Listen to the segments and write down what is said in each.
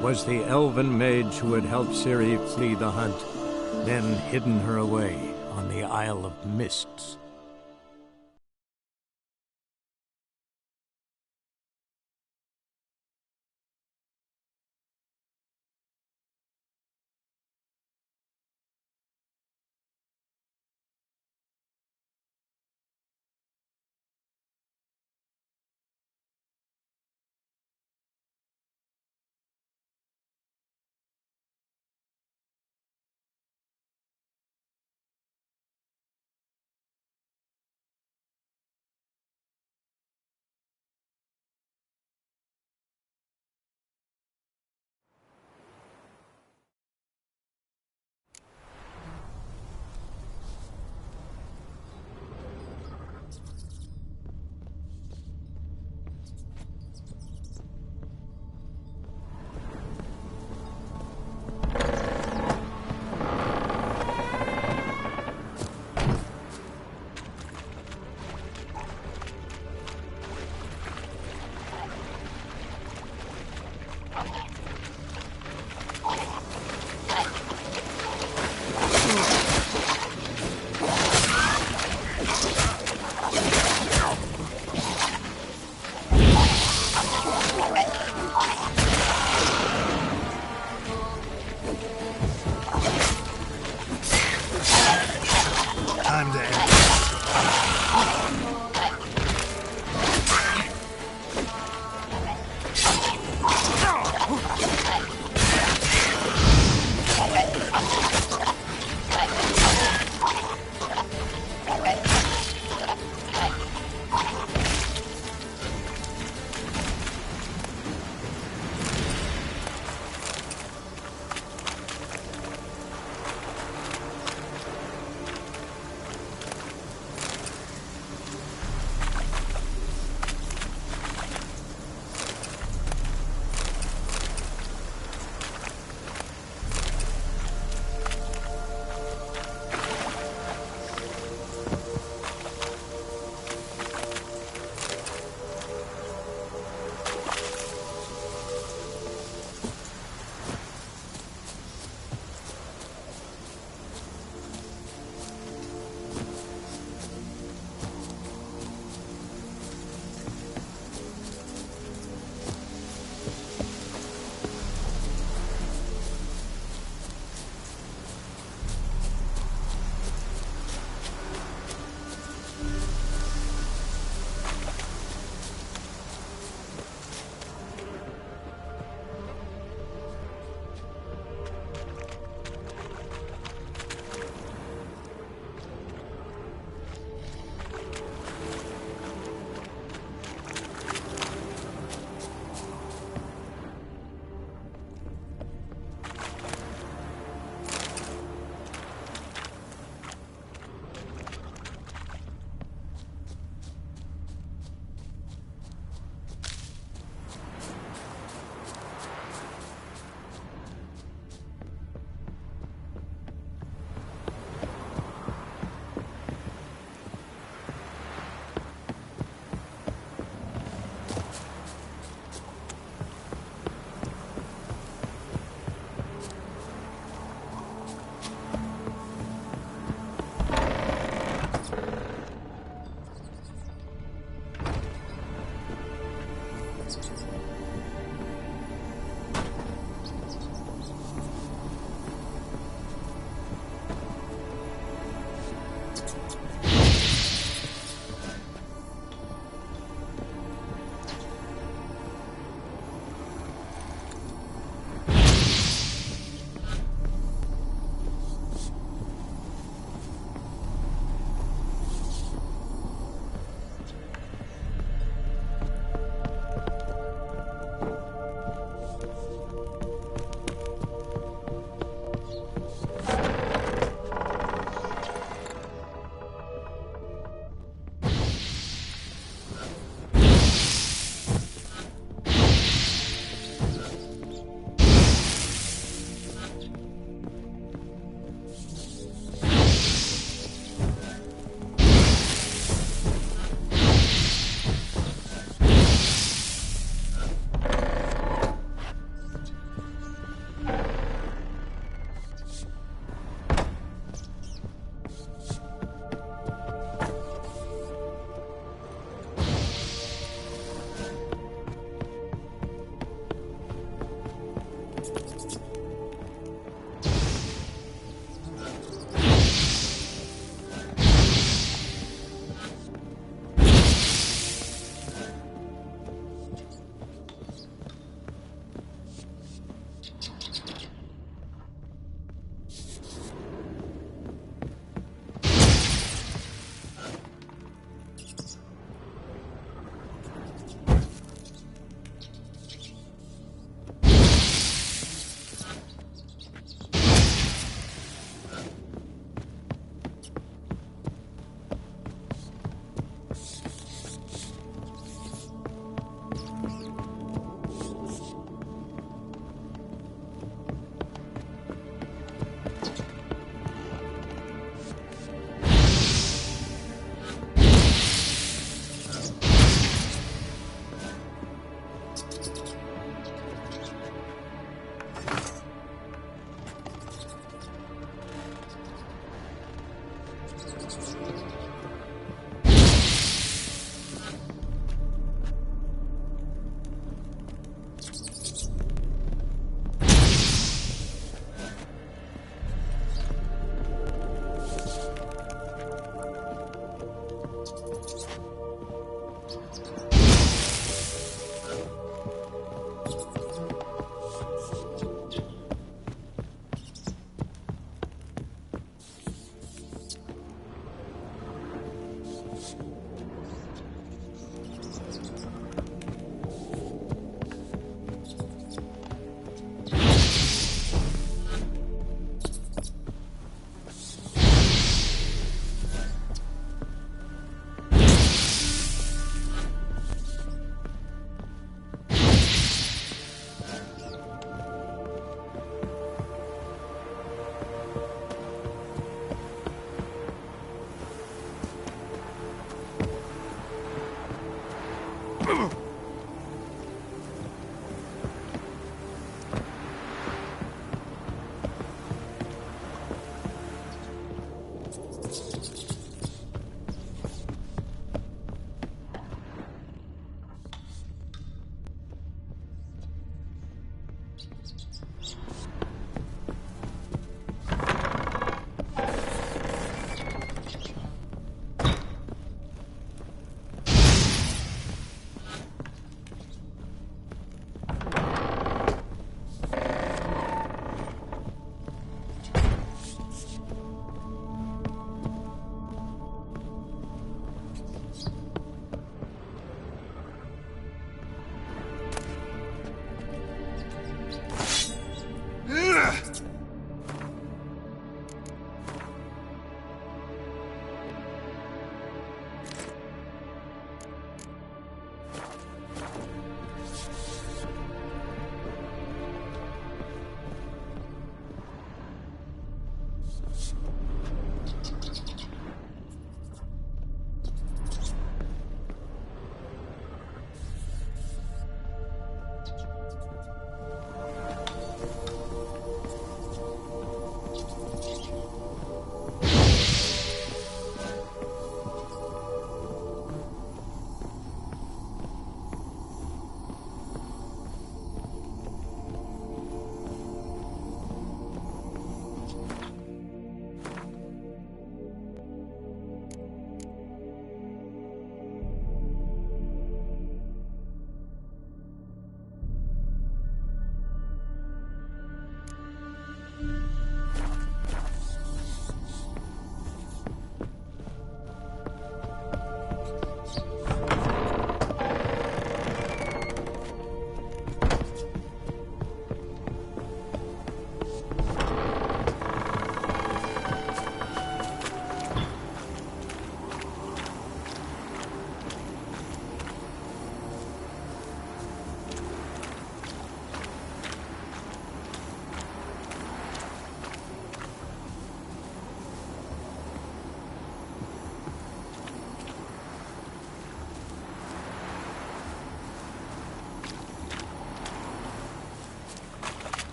was the elven mage who had helped Ciri flee the hunt, then hidden her away on the Isle of Mists.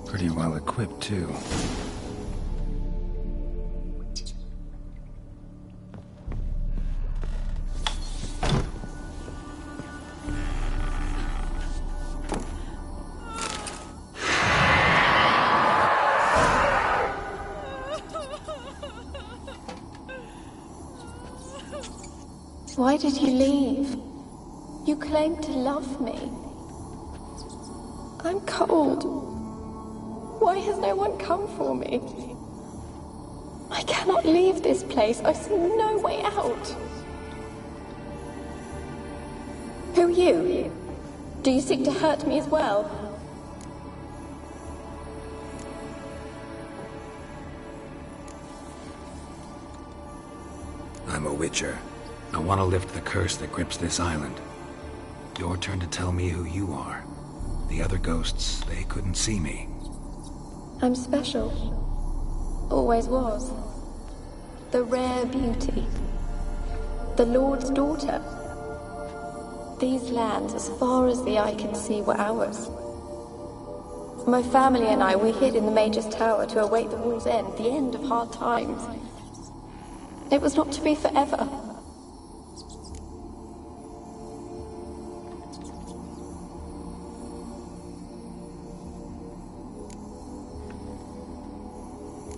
Pretty well equipped, too. Why did you leave? You claimed to love me. I'm cold. Why has no one come for me? I cannot leave this place. I see no way out. Who are you? Do you seek to hurt me as well? I'm a witcher. I want to lift the curse that grips this island. Your turn to tell me who you are. The other ghosts, they couldn't see me. I'm special. Always was. The rare beauty. The Lord's daughter. These lands, as far as the eye can see, were ours. My family and I, we hid in the Major's Tower to await the war's end, the end of hard times. It was not to be forever.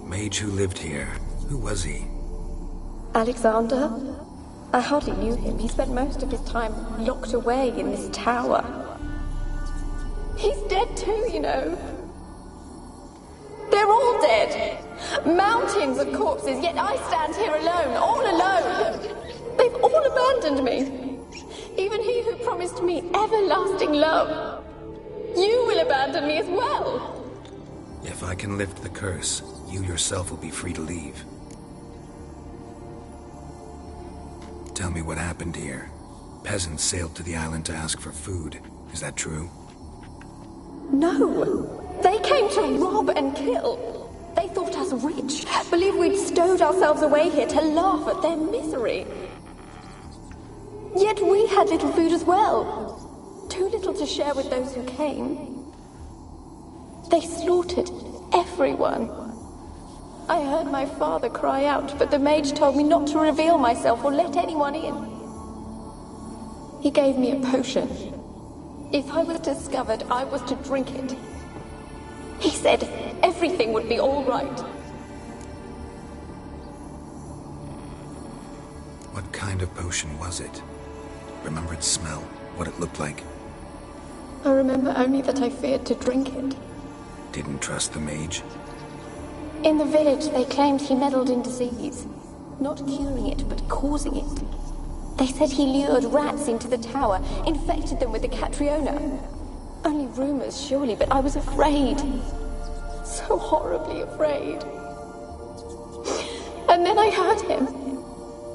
Mage who lived here. Who was he? Alexander? I hardly knew him. He spent most of his time locked away in this tower. He's dead too, you know. They're all dead. Mountains of corpses, yet I stand here alone, all alone. They've all abandoned me. Even he who promised me everlasting love. You will abandon me as well. If I can lift the curse, you yourself will be free to leave. Tell me what happened here. Peasants sailed to the island to ask for food. Is that true? No. They came to rob and kill. They thought us rich. Believed we'd stowed ourselves away here to laugh at their misery. Yet we had little food as well. Too little to share with those who came. They slaughtered everyone. I heard my father cry out, but the mage told me not to reveal myself or let anyone in. He gave me a potion. If I was discovered, I was to drink it. He said everything would be all right. What kind of potion was it? Remember its smell? What it looked like? I remember only that I feared to drink it. Didn't trust the mage? In the village, they claimed he meddled in disease. Not curing it, but causing it. They said he lured rats into the tower, infected them with the Catriona. Only rumors, surely, but I was afraid. So horribly afraid. And then I heard him.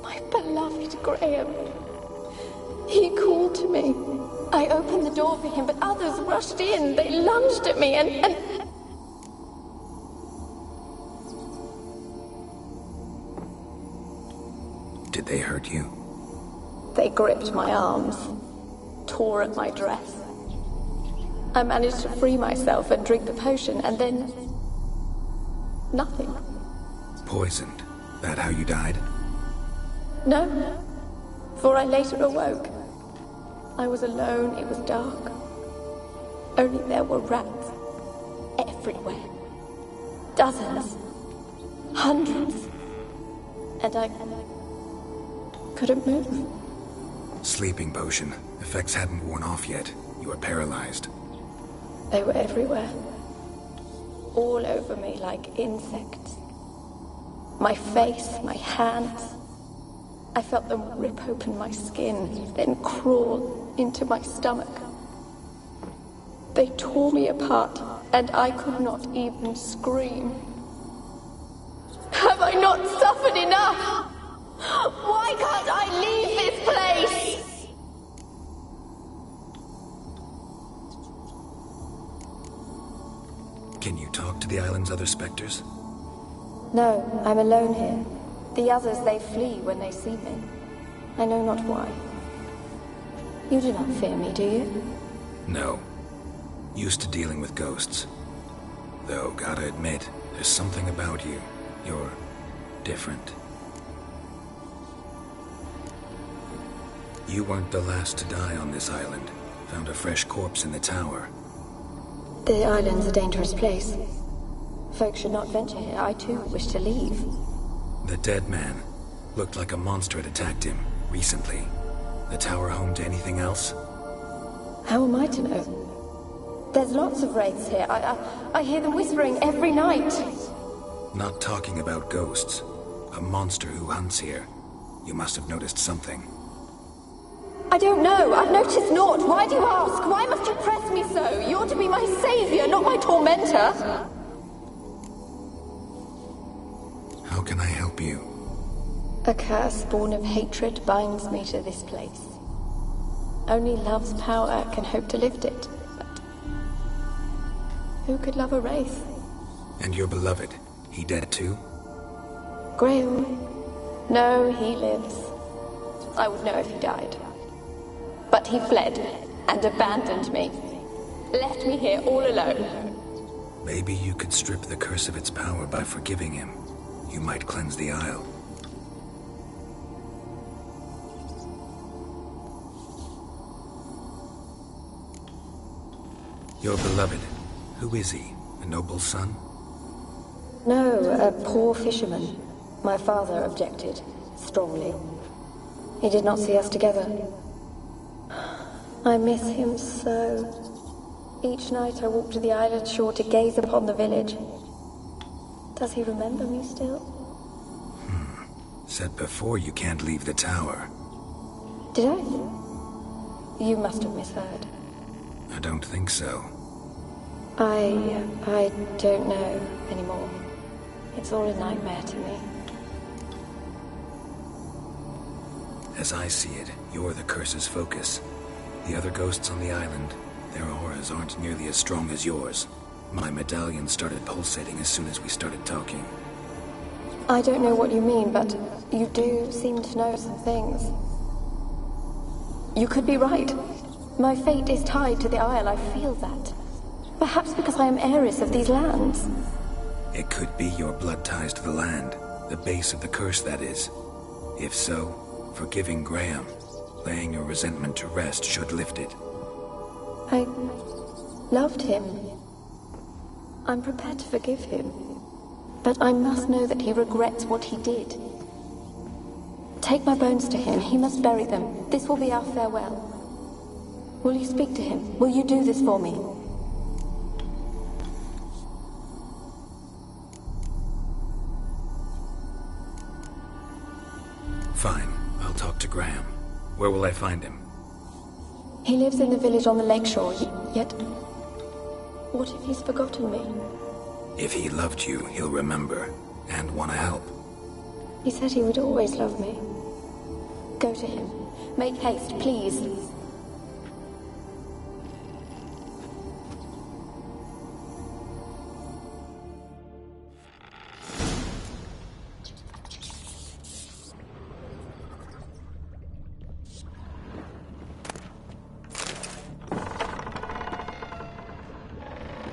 My beloved Graham. He called to me. I opened the door for him, but others rushed in. They lunged at me and... Did they hurt you? They gripped my arms, tore at my dress. I managed to free myself and drink the potion, and then... nothing. Poisoned? That how you died? No, for I later awoke. I was alone, it was dark. Only there were rats everywhere. Dozens. Hundreds. And I couldn't move. Sleeping potion. Effects hadn't worn off yet. You were paralyzed. They were everywhere. All over me like insects. My face, my hands. I felt them rip open my skin, then crawl into my stomach. They tore me apart, and I could not even scream. Have I not suffered enough? Why can't I leave this place? Can you talk to the island's other specters? No, I'm alone here. The others, they flee when they see me. I know not why. You do not fear me, do you? No. Used to dealing with ghosts. Though, gotta admit, there's something about you. You're different. You weren't the last to die on this island. Found a fresh corpse in the tower. The island's a dangerous place. Folk should not venture here. I too wish to leave. The dead man. Looked like a monster had attacked him, recently. The tower home to anything else? How am I to know? There's lots of wraiths here. I hear them whispering every night. Not talking about ghosts. A monster who hunts here. You must have noticed something. I don't know. I've noticed naught. Why do you ask? Why must you press me so? You're to be my savior, not my tormentor. How can I help you? A curse born of hatred binds me to this place. Only love's power can hope to lift it. But who could love a wraith? And your beloved, he dead too? Graham? No, he lives. I would know if he died. But he fled and abandoned me. Left me here all alone. Maybe you could strip the curse of its power by forgiving him. You might cleanse the isle. Your beloved, who is he? A noble son? No, a poor fisherman. My father objected, strongly. He did not see us together. I miss him so. Each night I walk to the island shore to gaze upon the village. Does he remember me still? Said before you can't leave the tower. Did I? You must have misheard. I don't think so. I don't know anymore. It's all a nightmare to me. As I see it, you're the curse's focus. The other ghosts on the island, their auras aren't nearly as strong as yours. My medallion started pulsating as soon as we started talking. I don't know what you mean, but you do seem to know some things. You could be right. My fate is tied to the Isle, I feel that. Perhaps because I am heiress of these lands. It could be your blood ties to the land, the base of the curse, that is. If so, forgiving Graham, laying your resentment to rest, should lift it. I loved him. I'm prepared to forgive him. But I must know that he regrets what he did. Take my bones to him. He must bury them. This will be our farewell. Will you speak to him? Will you do this for me? Fine. I'll talk to Graham. Where will I find him? He lives in the village on the lakeshore, yet... What if he's forgotten me? If he loved you, he'll remember, and want to help. He said he would always love me. Go to him. Make haste, please.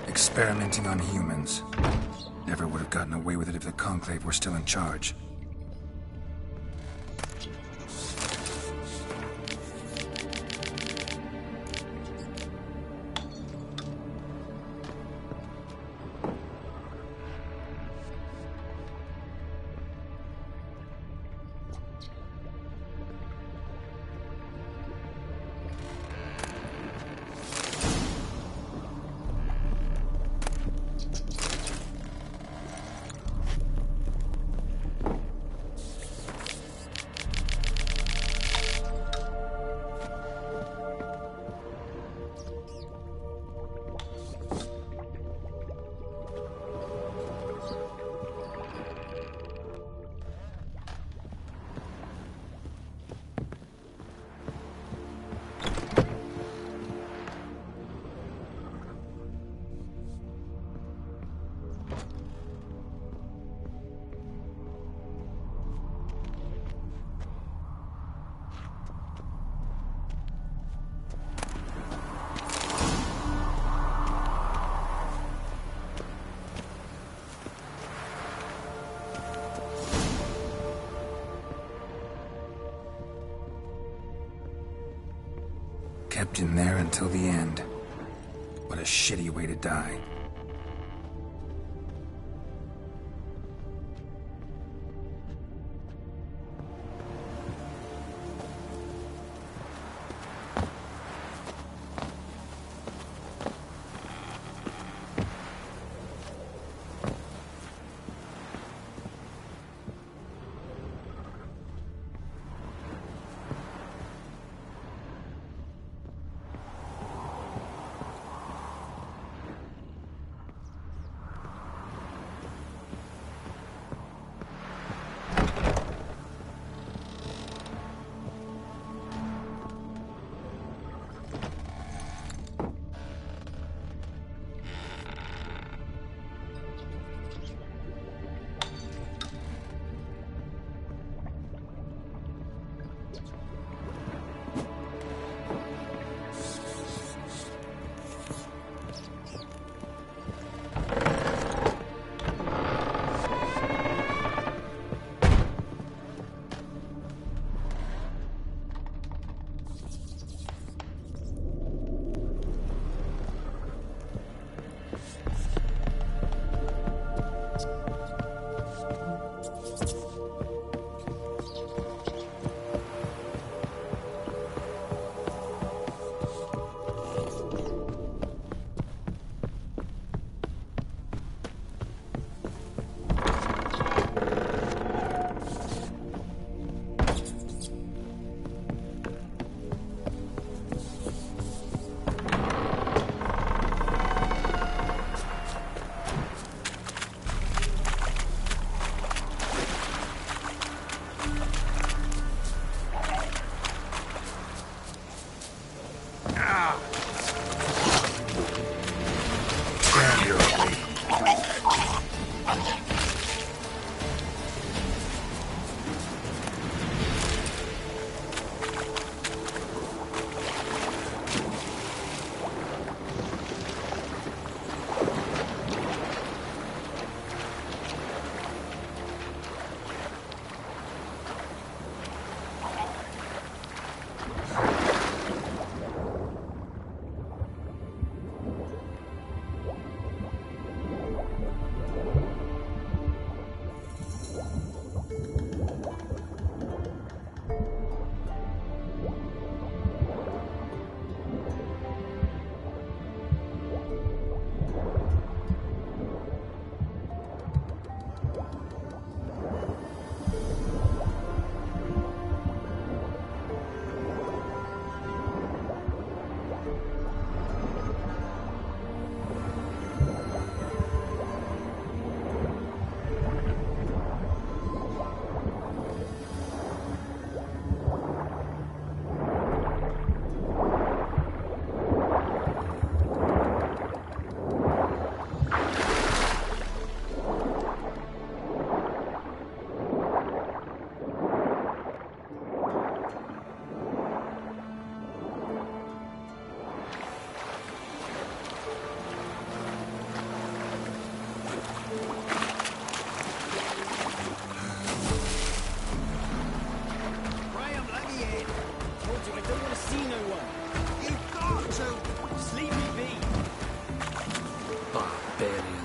Experimenting on humans. Never would have gotten away with it if the Conclave were still in charge. Kept in there until the end. What a shitty way to die.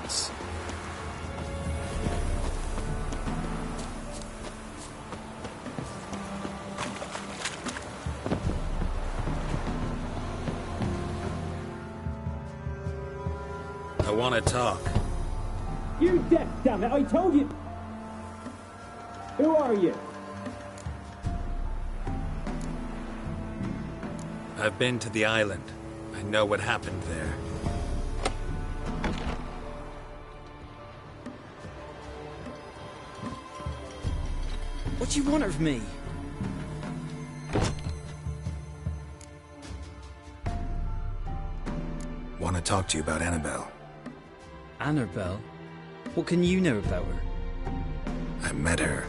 once. I want to talk. You're deaf, damn it! I told you! Who are you? I've been to the island. I know what happened there. What do you want of me? Want to talk to you about Annabelle. Annabelle? What can you know about her? I met her.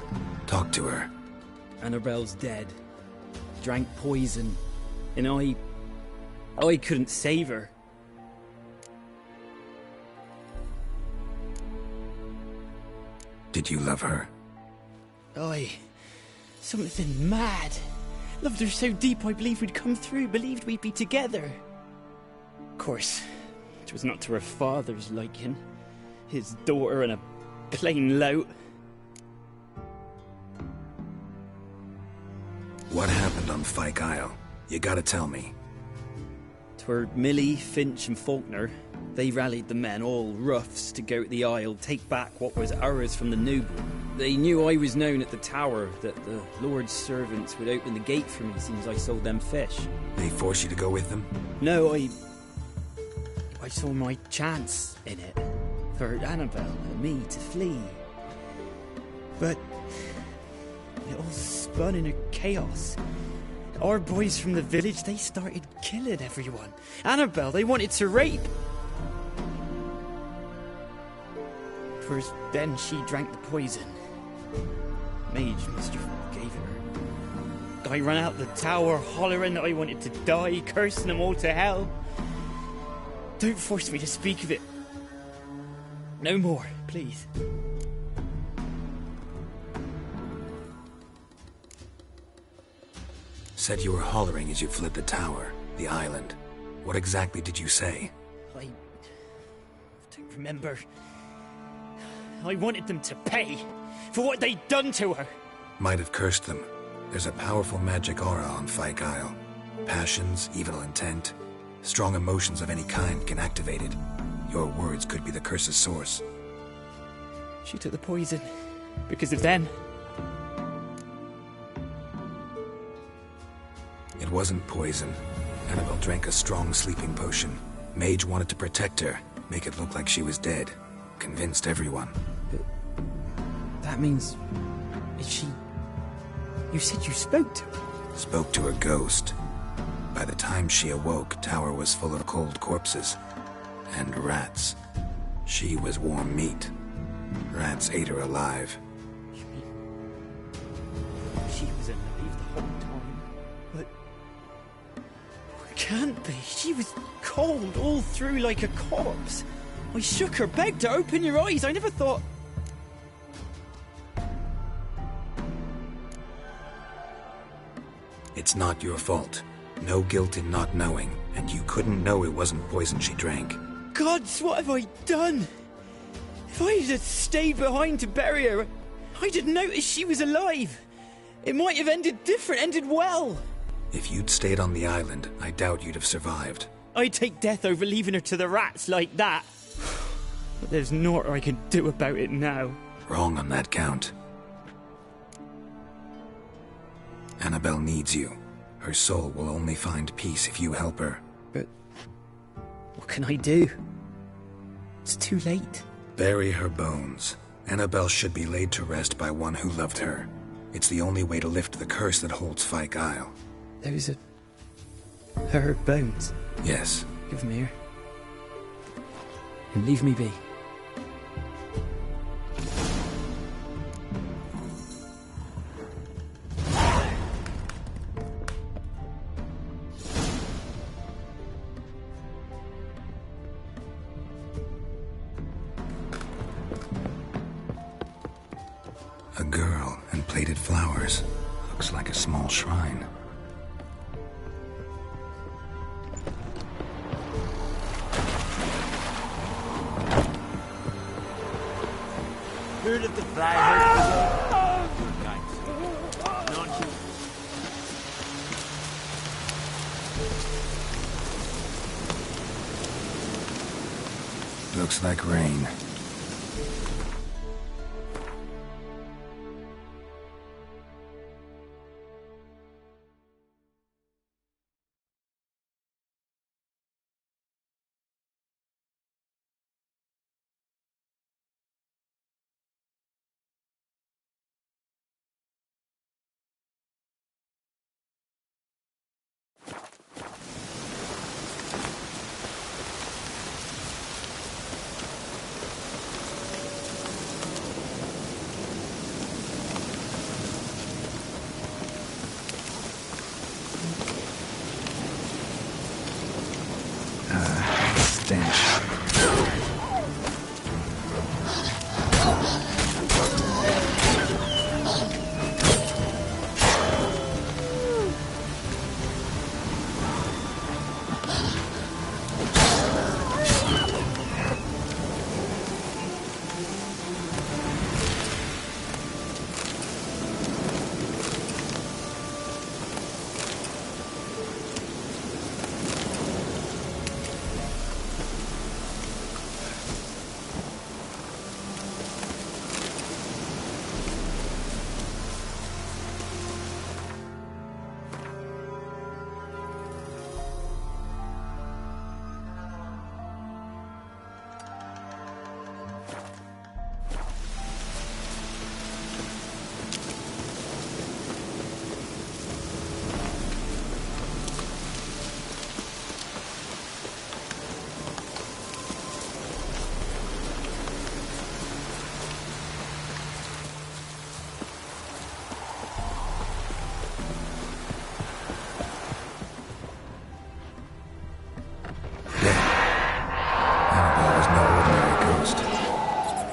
Talked to her. Annabelle's dead. Drank poison. And I couldn't save her. Did you love her? Something mad. Loved her so deep I believed we'd come through, believed we'd be together. Of course, it was not to her father's liking. His daughter and a plain lout. What happened on Fyke Isle? You gotta tell me. 'Twere Millie, Finch and Faulkner. They rallied the men, all roughs, to go to the Isle, take back what was ours from the noble. They knew I was known at the tower, that the Lord's servants would open the gate for me as soon as I sold them fish. They forced you to go with them? No, I saw my chance in it. For Annabelle and me to flee. But it all spun in a chaos. Our boys from the village, they started killing everyone. Annabelle, they wanted to rape. 'Twas then she drank the poison. Mage must have gave it her. I ran out the tower, hollering that I wanted to die, cursing them all to hell. Don't force me to speak of it. No more, please. Said you were hollering as you fled the tower, the island. What exactly did you say? I don't remember. I wanted them to pay for what they'd done to her. Might have cursed them. There's a powerful magic aura on Fyke Isle. Passions, evil intent, strong emotions of any kind can activate it. Your words could be the curse's source. She took the poison because of them. It wasn't poison. Annabelle drank a strong sleeping potion. Mage wanted to protect her, make it look like she was dead. Convinced everyone. But that means... Is she... You said you spoke to her? Spoke to her ghost. By the time she awoke, tower was full of cold corpses. And rats. She was warm meat. Rats ate her alive. You mean... She was alive the whole time? But... It can't be. She was cold all through like a corpse. I shook her, begged her, open your eyes. I never thought... It's not your fault. No guilt in not knowing, and you couldn't know it wasn't poison she drank. Gods, what have I done? If I had stayed behind to bury her, I'd have noticed she was alive. It might have ended different, ended well. If you'd stayed on the island, I doubt you'd have survived. I'd take death over leaving her to the rats like that. But there's naught I can do about it now. Wrong on that count. Annabelle needs you. Her soul will only find peace if you help her. But what can I do? It's too late. Bury her bones. Annabelle should be laid to rest by one who loved her. It's the only way to lift the curse that holds Fyke Isle. Those are... her bones. Yes. Give them here. And leave me be. A girl and plated flowers. Looks like a small shrine. Heard of the fly herd brigade? Not you. Looks like rain. Stench.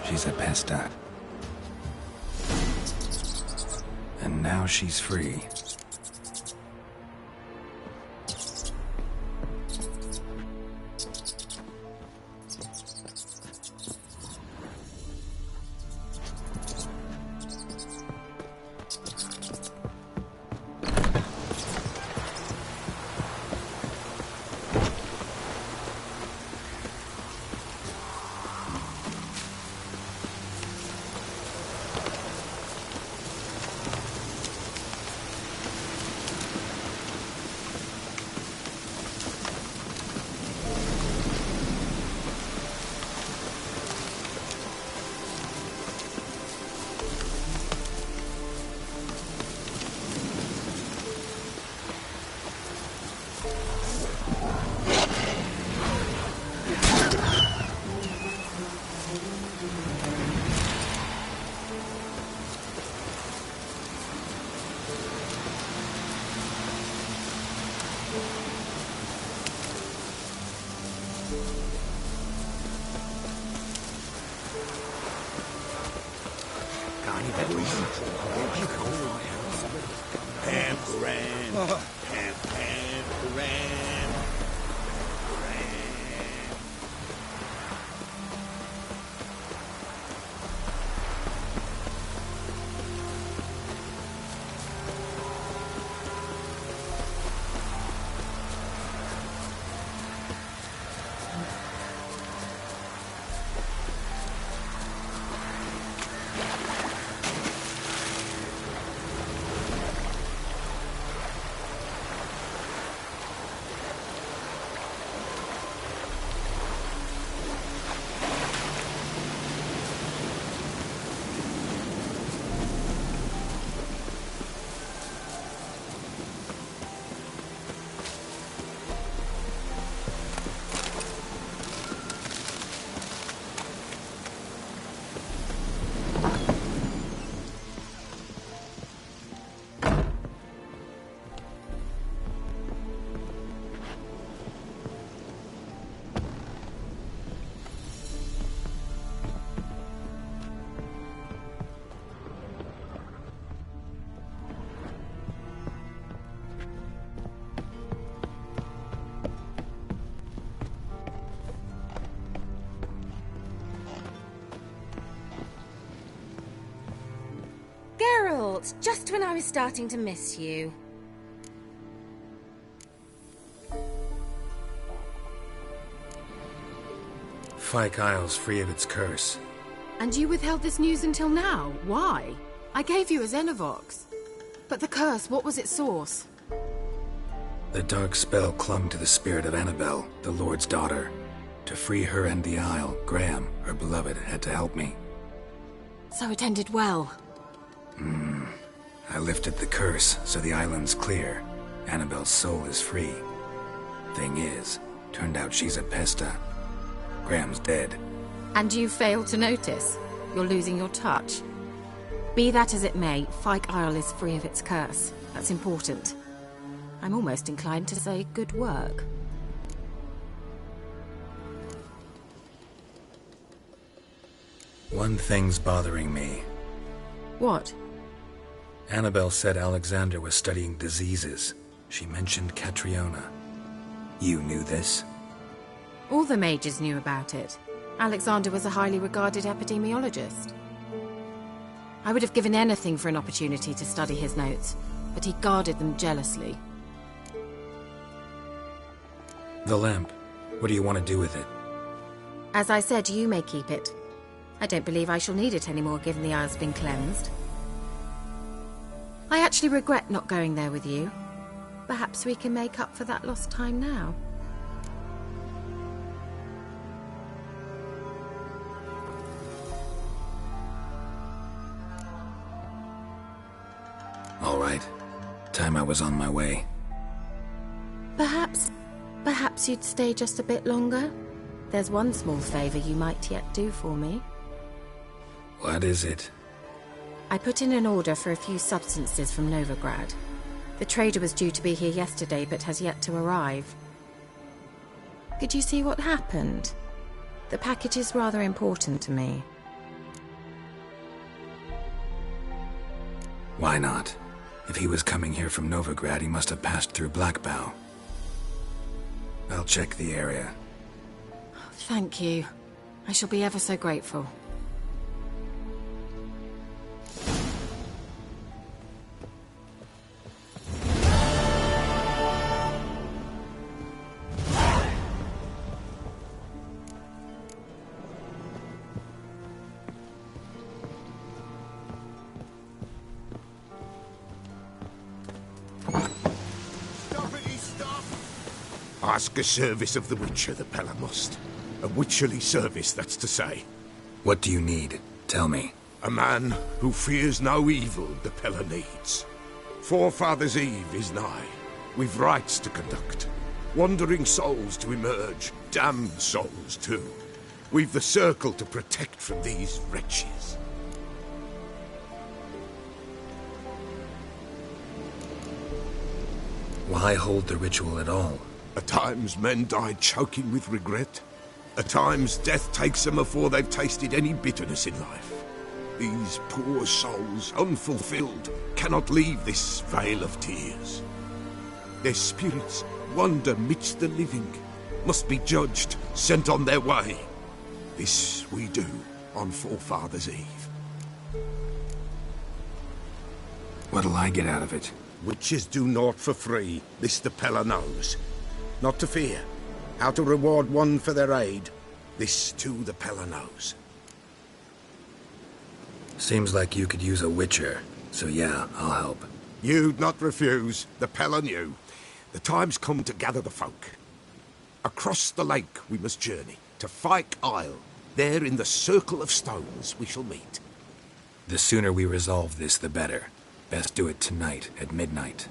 She's a Pestat. And now she's free. results just when I was starting to miss you. Fyke Isle's free of its curse. And you withheld this news until now? Why? I gave you a Xenovox. But the curse, what was its source? The dark spell clung to the spirit of Annabelle, the Lord's daughter. To free her and the Isle, Graham, her beloved, had to help me. So it ended well. I lifted the curse, so the island's clear. Annabelle's soul is free. Thing is, turned out she's a pesta. Graham's dead. And you failed to notice? You're losing your touch. Be that as it may, Fyke Isle is free of its curse. That's important. I'm almost inclined to say good work. One thing's bothering me. What? Annabelle said Alexander was studying diseases. She mentioned Catriona. You knew this? All the mages knew about it. Alexander was a highly regarded epidemiologist. I would have given anything for an opportunity to study his notes, but he guarded them jealously. The lamp. What do you want to do with it? As I said, you may keep it. I don't believe I shall need it anymore, given the Isle's been cleansed. I actually regret not going there with you. Perhaps we can make up for that lost time now. All right. Time I was on my way. Perhaps you'd stay just a bit longer? There's one small favor you might yet do for me. What is it? I put in an order for a few substances from Novigrad. The trader was due to be here yesterday, but has yet to arrive. Could you see what happened? The package is rather important to me. Why not? If he was coming here from Novigrad, he must have passed through Blackbow. I'll check the area. Thank you. I shall be ever so grateful. Ask a service of the Witcher, the Pella must. A witcherly service, that's to say. What do you need? Tell me. A man who fears no evil the Pella needs. Forefathers' Eve is nigh. We've rites to conduct. Wandering souls to emerge. Damned souls, too. We've the circle to protect from these wretches. Why hold the ritual at all? At times men die choking with regret. At times death takes them before they've tasted any bitterness in life. These poor souls, unfulfilled, cannot leave this vale of tears. Their spirits wander midst the living, must be judged, sent on their way. This we do on Forefathers' Eve. What'll I get out of it? Witches do naught for free, this the Pella knows. Not to fear. How to reward one for their aid, this too the Pella knows. Seems like you could use a witcher, so yeah, I'll help. You'd not refuse, the Pella knew. The time's come to gather the folk. Across the lake we must journey, to Fyke Isle. There in the circle of stones we shall meet. The sooner we resolve this, the better. Best do it tonight at midnight.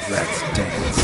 Let's dance.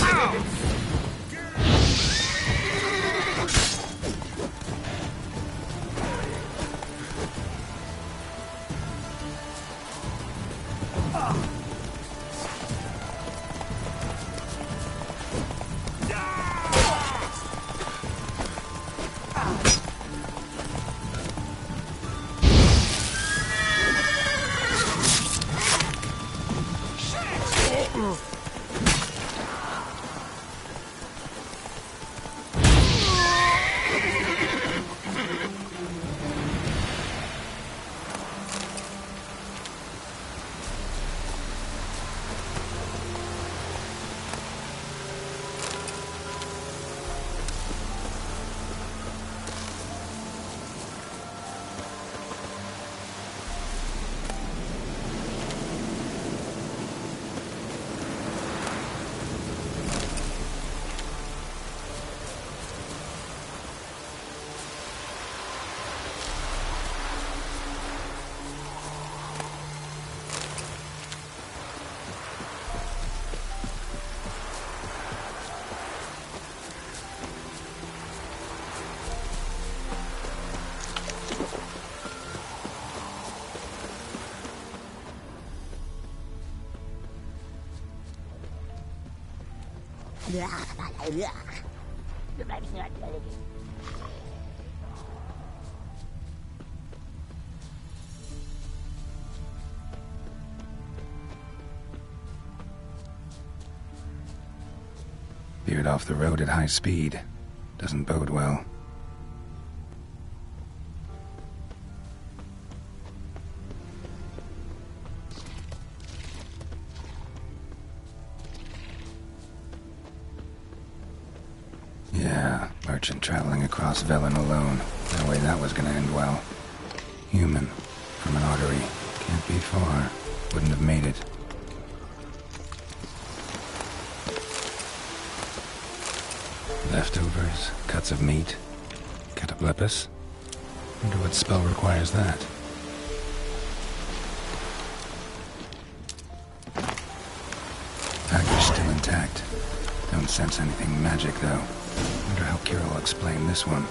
Veered off the road at high speed. Doesn't bode well. Yeah, merchant traveling across Velen alone. No way that was gonna end well. Human, from an artery. Can't be far. Wouldn't have made it. Leftovers, cuts of meat. Cataplepis? Wonder what spell requires that. Package still intact. Don't sense anything magic, though. Wonder how Kira will explain this one.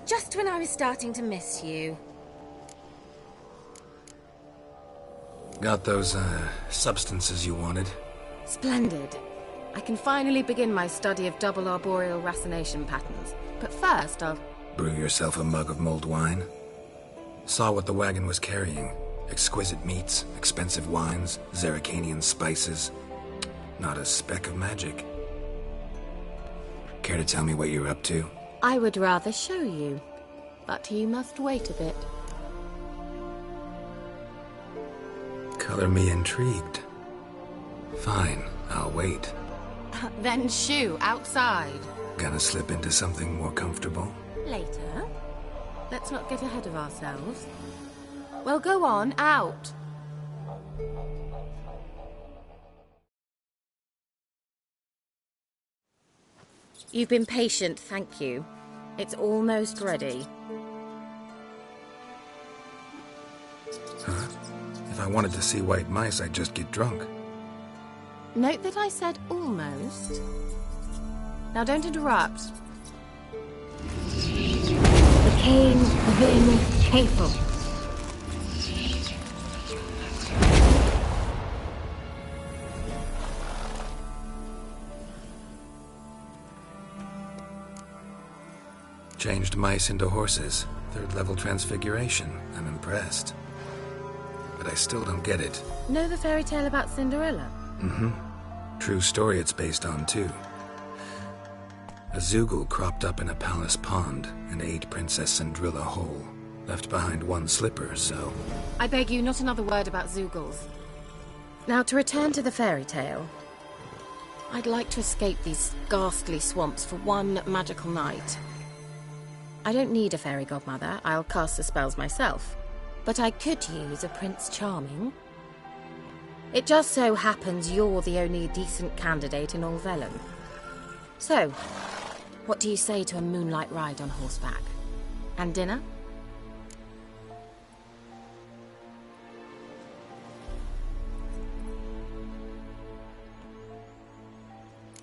Just when I was starting to miss you. Got those, substances you wanted? Splendid. I can finally begin my study of double arboreal racination patterns. But first, I'll... Brew yourself a mug of mulled wine? Saw what the wagon was carrying. Exquisite meats, expensive wines, Zerrikanian spices. Not a speck of magic. Care to tell me what you're up to? I would rather show you, but you must wait a bit. Color me intrigued. Fine, I'll wait. Then shoo, outside. Gonna slip into something more comfortable? Later. Let's not get ahead of ourselves. Well, go on, out. You've been patient, thank you. It's almost ready. Huh? If I wanted to see white mice, I'd just get drunk. Note that I said almost. Now don't interrupt. The cane Veinticuatro. Changed mice into horses. Third-level transfiguration. I'm impressed. But I still don't get it. Know the fairy tale about Cinderella? Mm-hmm. True story it's based on, too. A Zoogle cropped up in a palace pond and ate Princess Cinderella whole. Left behind one slipper, so... I beg you, not another word about Zoogles. Now, to return to the fairy tale. I'd like to escape these ghastly swamps for one magical night. I don't need a fairy godmother. I'll cast the spells myself. But I could use a Prince Charming. It just so happens you're the only decent candidate in all Vellum. So, what do you say to a moonlight ride on horseback? And dinner?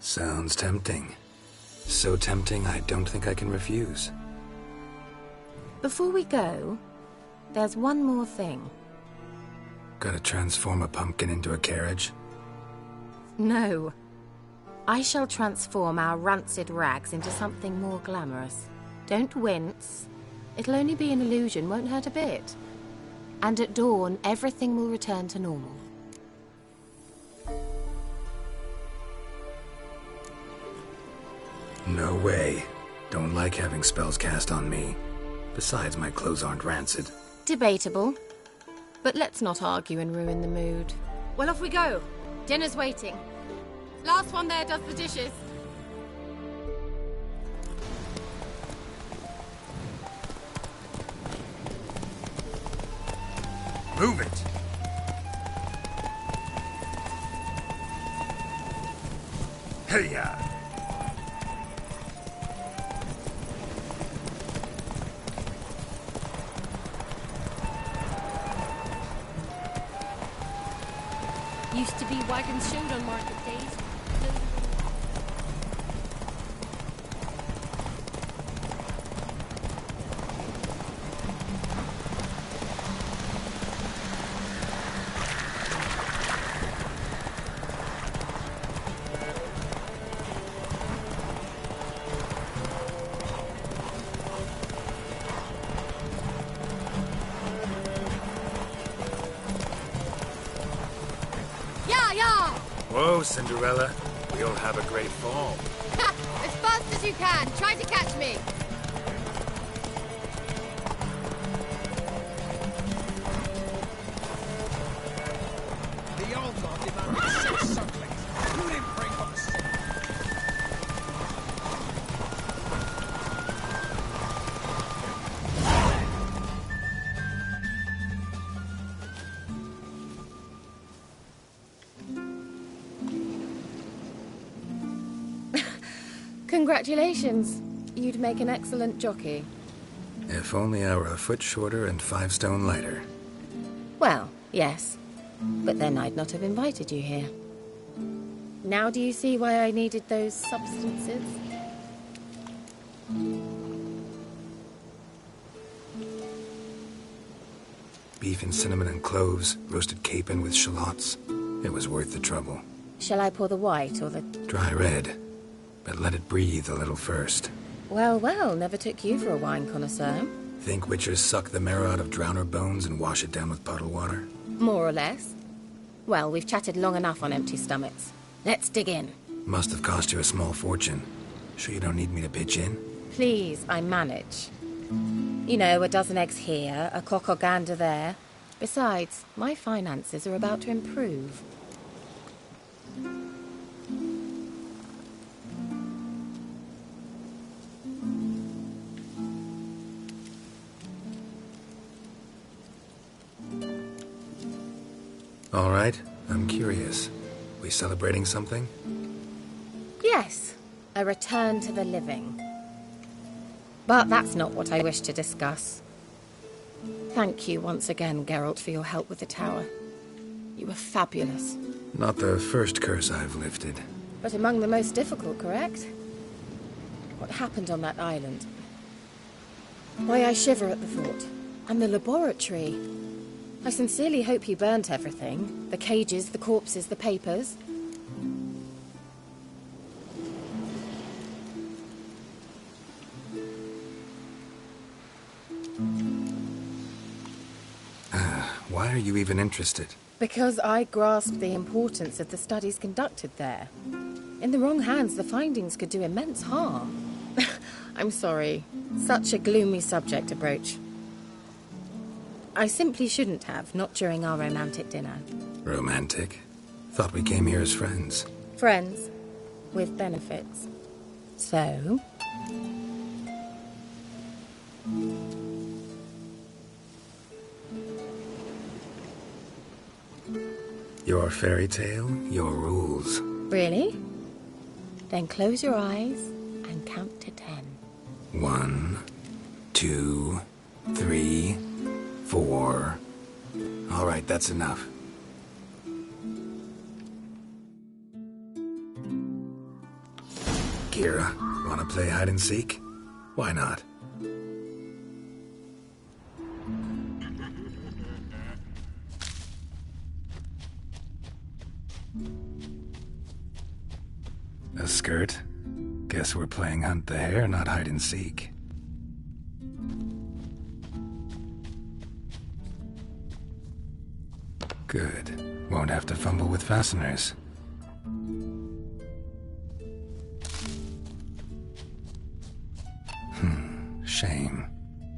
Sounds tempting. So tempting, I don't think I can refuse. Before we go, there's one more thing. Gotta transform a pumpkin into a carriage? No. I shall transform our rancid rags into something more glamorous. Don't wince. It'll only be an illusion, won't hurt a bit. And at dawn, everything will return to normal. No way. Don't like having spells cast on me. Besides, my clothes aren't rancid. Debatable. But let's not argue and ruin the mood. Well, off we go. Dinner's waiting. Last one there does the dishes. Move it! Hey-ya! Used to be wagons showed on market days. Whoa, Cinderella. We'll have a great fall. As fast as you can. Try to catch me. The old lot demanded 6 sucklings. Who didn't bring up a stick? Congratulations. You'd make an excellent jockey. If only I were a foot shorter and 5 stone lighter. Well, yes. But then I'd not have invited you here. Now do you see why I needed those substances? Beef and cinnamon and cloves, roasted capon with shallots. It was worth the trouble. Shall I pour the white or the... Dry red, but let it breathe a little first. Well, well, never took you for a wine connoisseur. Think witchers suck the marrow out of drowner bones and wash it down with puddle water? More or less. Well, we've chatted long enough on empty stomachs. Let's dig in. Must have cost you a small fortune. Sure you don't need me to pitch in? Please, I manage. You know, a dozen eggs here, a cock or gander there. Besides, my finances are about to improve. All right, I'm curious. We celebrating something? Yes, a return to the living. But that's not what I wish to discuss. Thank you once again, Geralt, for your help with the tower. You were fabulous. Not the first curse I've lifted. But among the most difficult, correct? What happened on that island? Why I shiver at the thought. And the laboratory. I sincerely hope you burnt everything. The cages, the corpses, the papers. Why are you even interested? Because I grasped the importance of the studies conducted there. In the wrong hands, the findings could do immense harm. I'm sorry. Such a gloomy subject to broach. I simply shouldn't have, not during our romantic dinner. Romantic? Thought we came here as friends. Friends. With benefits. So... Your fairy tale, your rules. Really? Then close your eyes and count to 10. 1, 2, 3, 4. All right, that's enough. Kira, wanna play hide and seek? Why not? A skirt? Guess we're playing hunt the hare, not hide and seek. Good. Won't have to fumble with fasteners. Shame.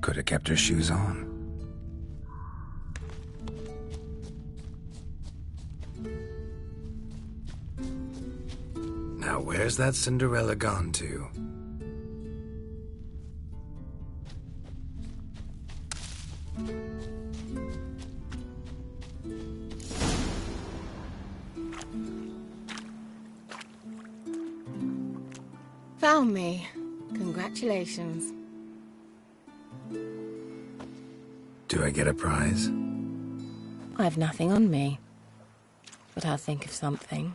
Could have kept her shoes on. Now where's that Cinderella gone to? Found me. Congratulations. Do I get a prize? I've nothing on me. But I'll think of something.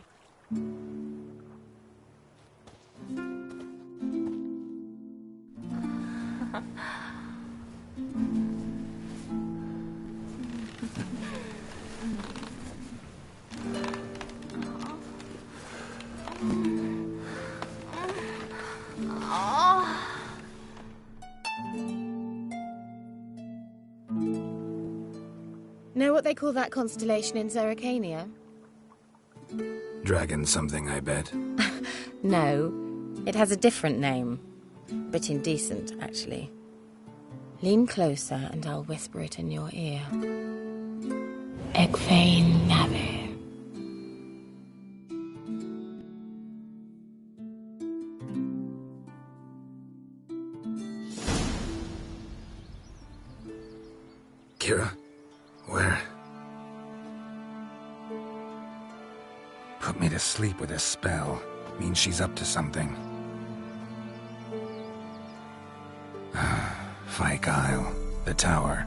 Know what they call that constellation in Zerrikania? Dragon something, I bet. No, it has a different name. A bit indecent, actually. Lean closer and I'll whisper it in your ear. Egfain Nave. Kira? Where? Put me to sleep with a spell. Means she's up to something. Fyke Isle. The tower.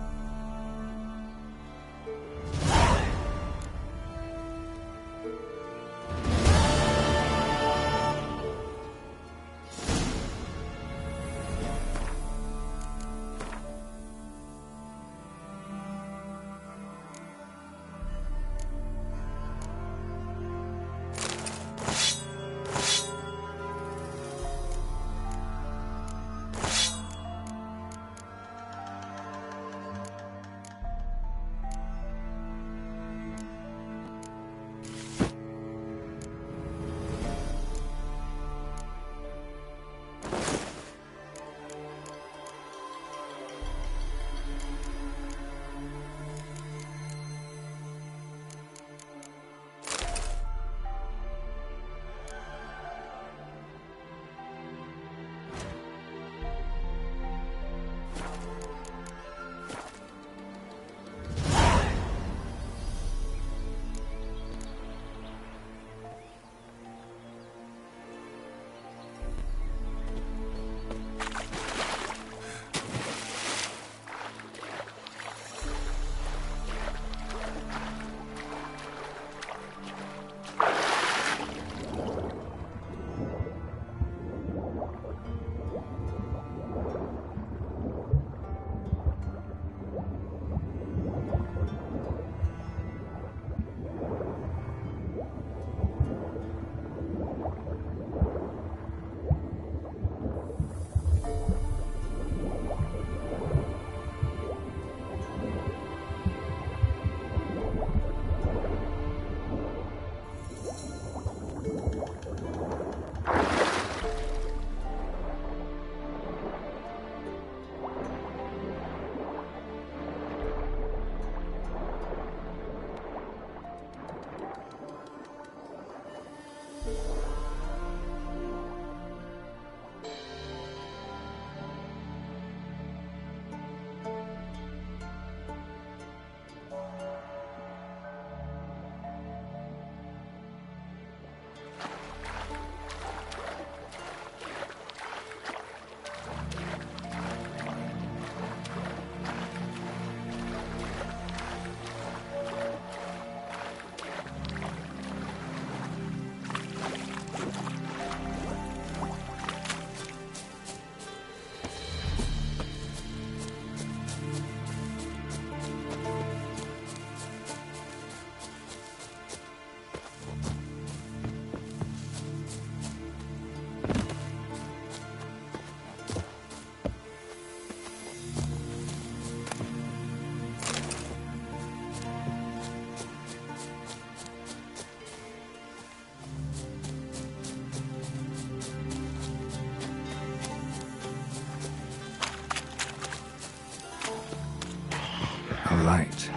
A light.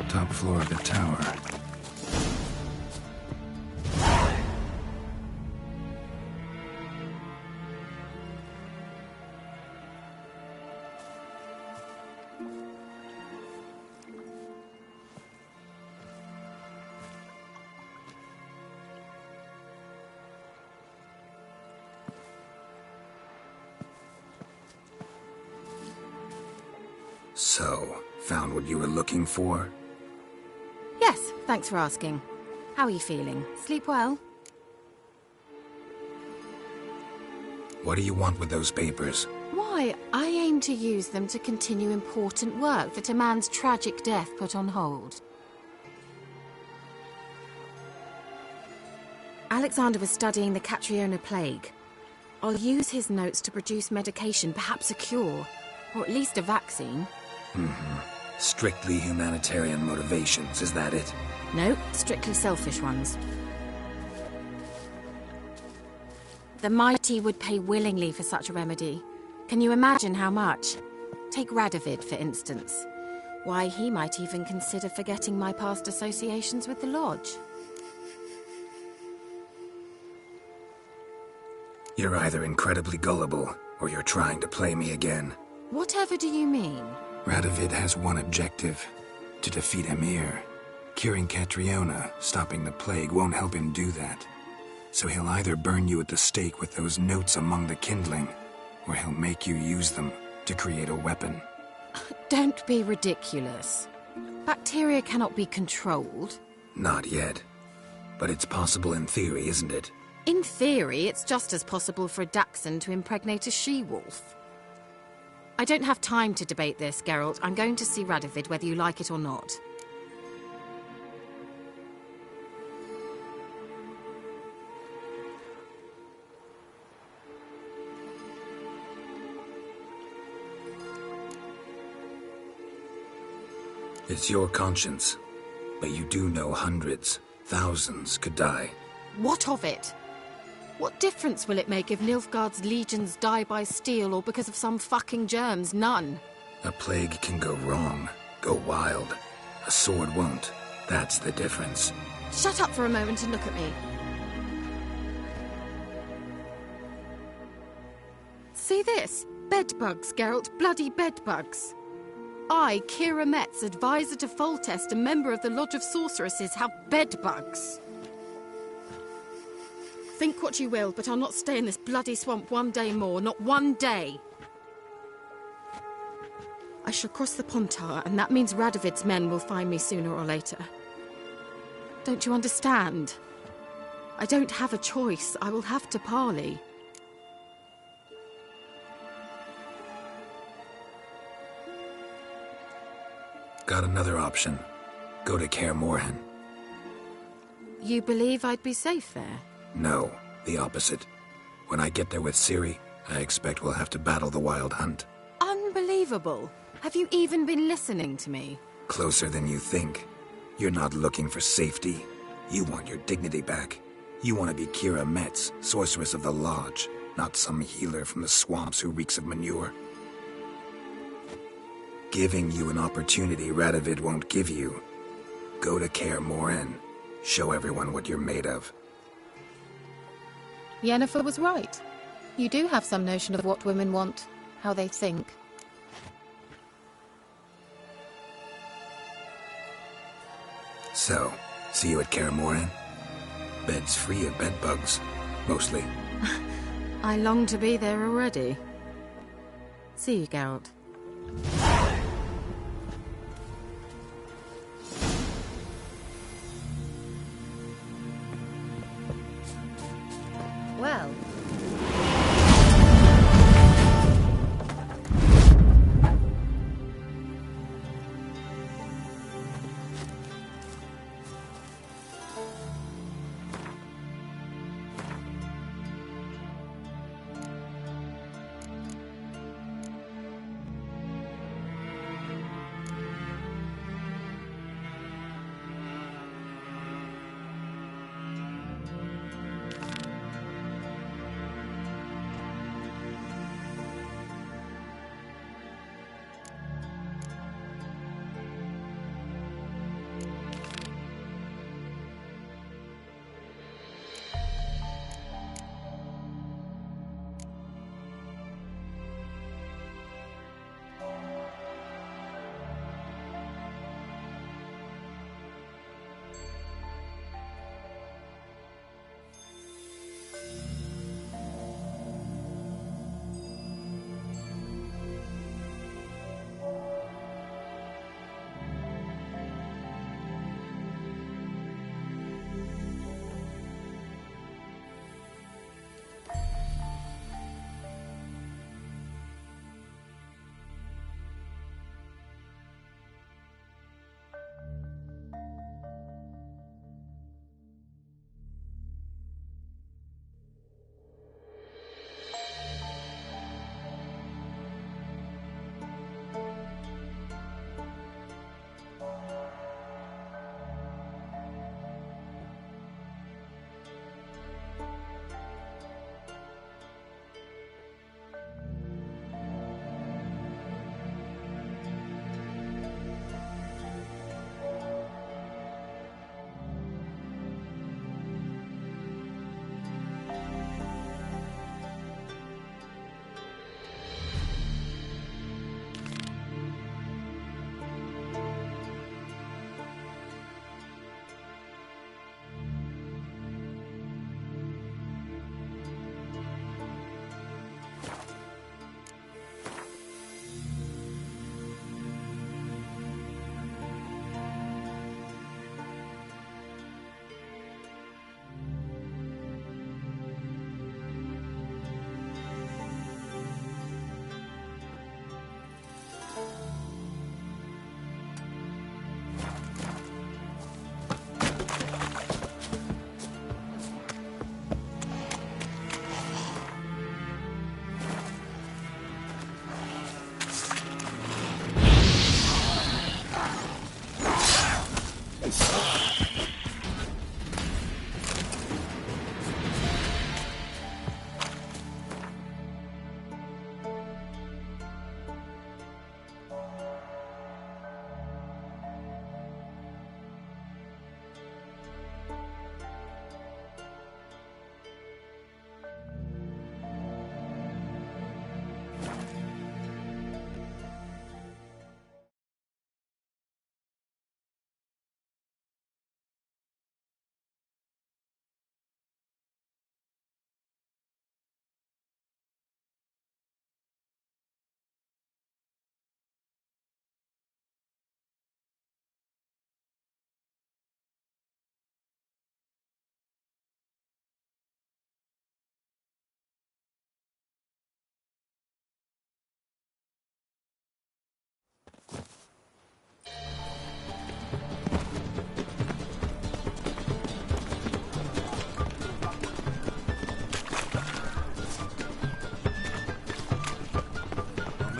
Top floor of the tower. So, found what you were looking for? Yes, thanks for asking. How are you feeling? Sleep well? What do you want with those papers? Why, I aim to use them to continue important work that a man's tragic death put on hold. Alexander was studying the Catriona plague. I'll use his notes to produce medication, perhaps a cure, or at least a vaccine. Strictly humanitarian motivations, is that it? No, strictly selfish ones. The mighty would pay willingly for such a remedy. Can you imagine how much? Take Radovid, for instance. Why, he might even consider forgetting my past associations with the Lodge. You're either incredibly gullible, or you're trying to play me again. Whatever do you mean? Radovid has one objective. To defeat Emir. Curing Catriona, stopping the plague, won't help him do that. So he'll either burn you at the stake with those notes among the kindling, or he'll make you use them to create a weapon. Don't be ridiculous. Bacteria cannot be controlled. Not yet. But it's possible in theory, isn't it? In theory, it's just as possible for a dachshund to impregnate a she-wolf. I don't have time to debate this, Geralt. I'm going to see Radovid whether you like it or not. It's your conscience. But you do know hundreds, thousands could die. What of it? What difference will it make if Nilfgaard's legions die by steel or because of some fucking germs? None. A plague can go wrong, go wild. A sword won't. That's the difference. Shut up for a moment and look at me. See this? Bedbugs, Geralt. Bloody bedbugs. I, Kira Metz, advisor to Foltest and member of the Lodge of Sorceresses, have bedbugs. Think what you will, but I'll not stay in this bloody swamp one day more. Not one day. I shall cross the Pontar, and that means Radovid's men will find me sooner or later. Don't you understand? I don't have a choice. I will have to parley. Got another option. Go to Kaer Morhen. You believe I'd be safe there? No, the opposite. When I get there with Ciri, I expect we'll have to battle the Wild Hunt. Unbelievable. Have you even been listening to me? Closer than you think. You're not looking for safety. You want your dignity back. You want to be Kira Metz, sorceress of the Lodge, not some healer from the swamps who reeks of manure. Giving you an opportunity Radovid won't give you. Go to Kaer Morhen. Show everyone what you're made of. Yennefer was right. You do have some notion of what women want, how they think. So, see you at Kaer Morhen? Beds free of bedbugs, mostly. I long to be there already. See you, Geralt. Well.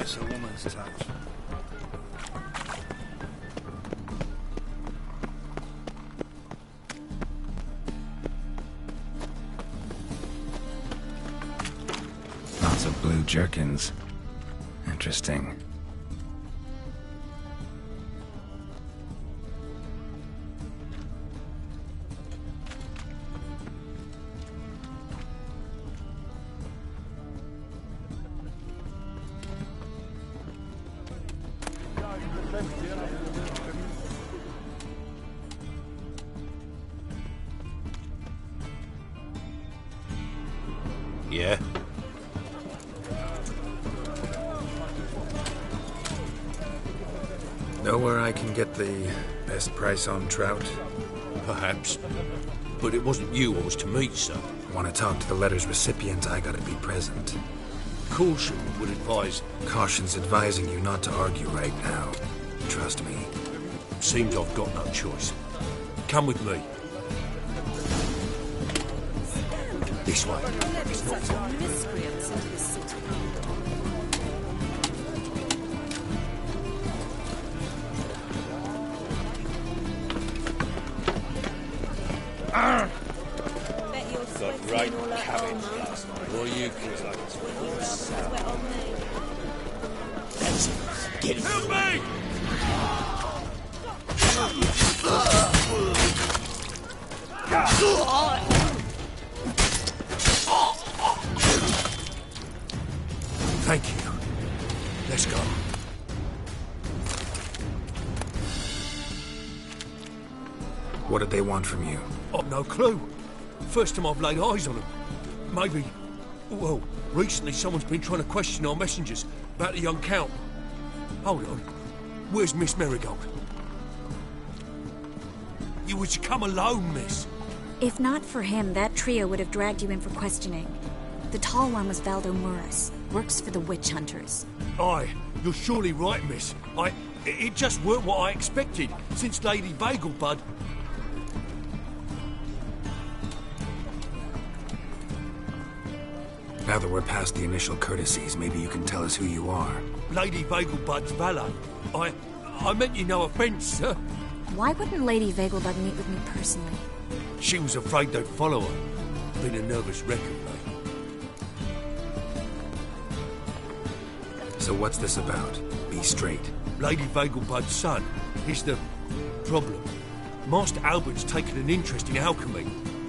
Miss a woman's touch. Lots of blue jerkins. Interesting. Yeah? Know where I can get the best price on trout? Perhaps. But it wasn't you I was to meet, sir. Want to talk to the letter's recipient, I gotta be present. Caution would advise... Caution's advising you not to argue right now. Trust me. Seems I've got no choice. Come with me. This way. It's not far. Miscreants into the city. Got great cabbage last night. What are you Get it. Help me! Thank you. Let's go. What did they want from you? I've no clue. First time I've laid eyes on them. Maybe... Well, recently someone's been trying to question our messengers about the young Count. Hold on. Where's Miss Marigold? You was to come alone, miss. If not for him, that trio would have dragged you in for questioning. The tall one was Valdo Muras. Works for the witch hunters. Aye, you're surely right, miss. It just weren't what I expected, since Lady Vegelbud... Now that we're past the initial courtesies, maybe you can tell us who you are. Lady Vegelbud's valet. I meant you no offence, sir. Why wouldn't Lady Vegelbud meet with me personally? She was afraid they'd follow her. Been a nervous wreck of late. So what's this about? Be straight. Lady Vegelbud's son is the problem. Master Albert's taken an interest in alchemy.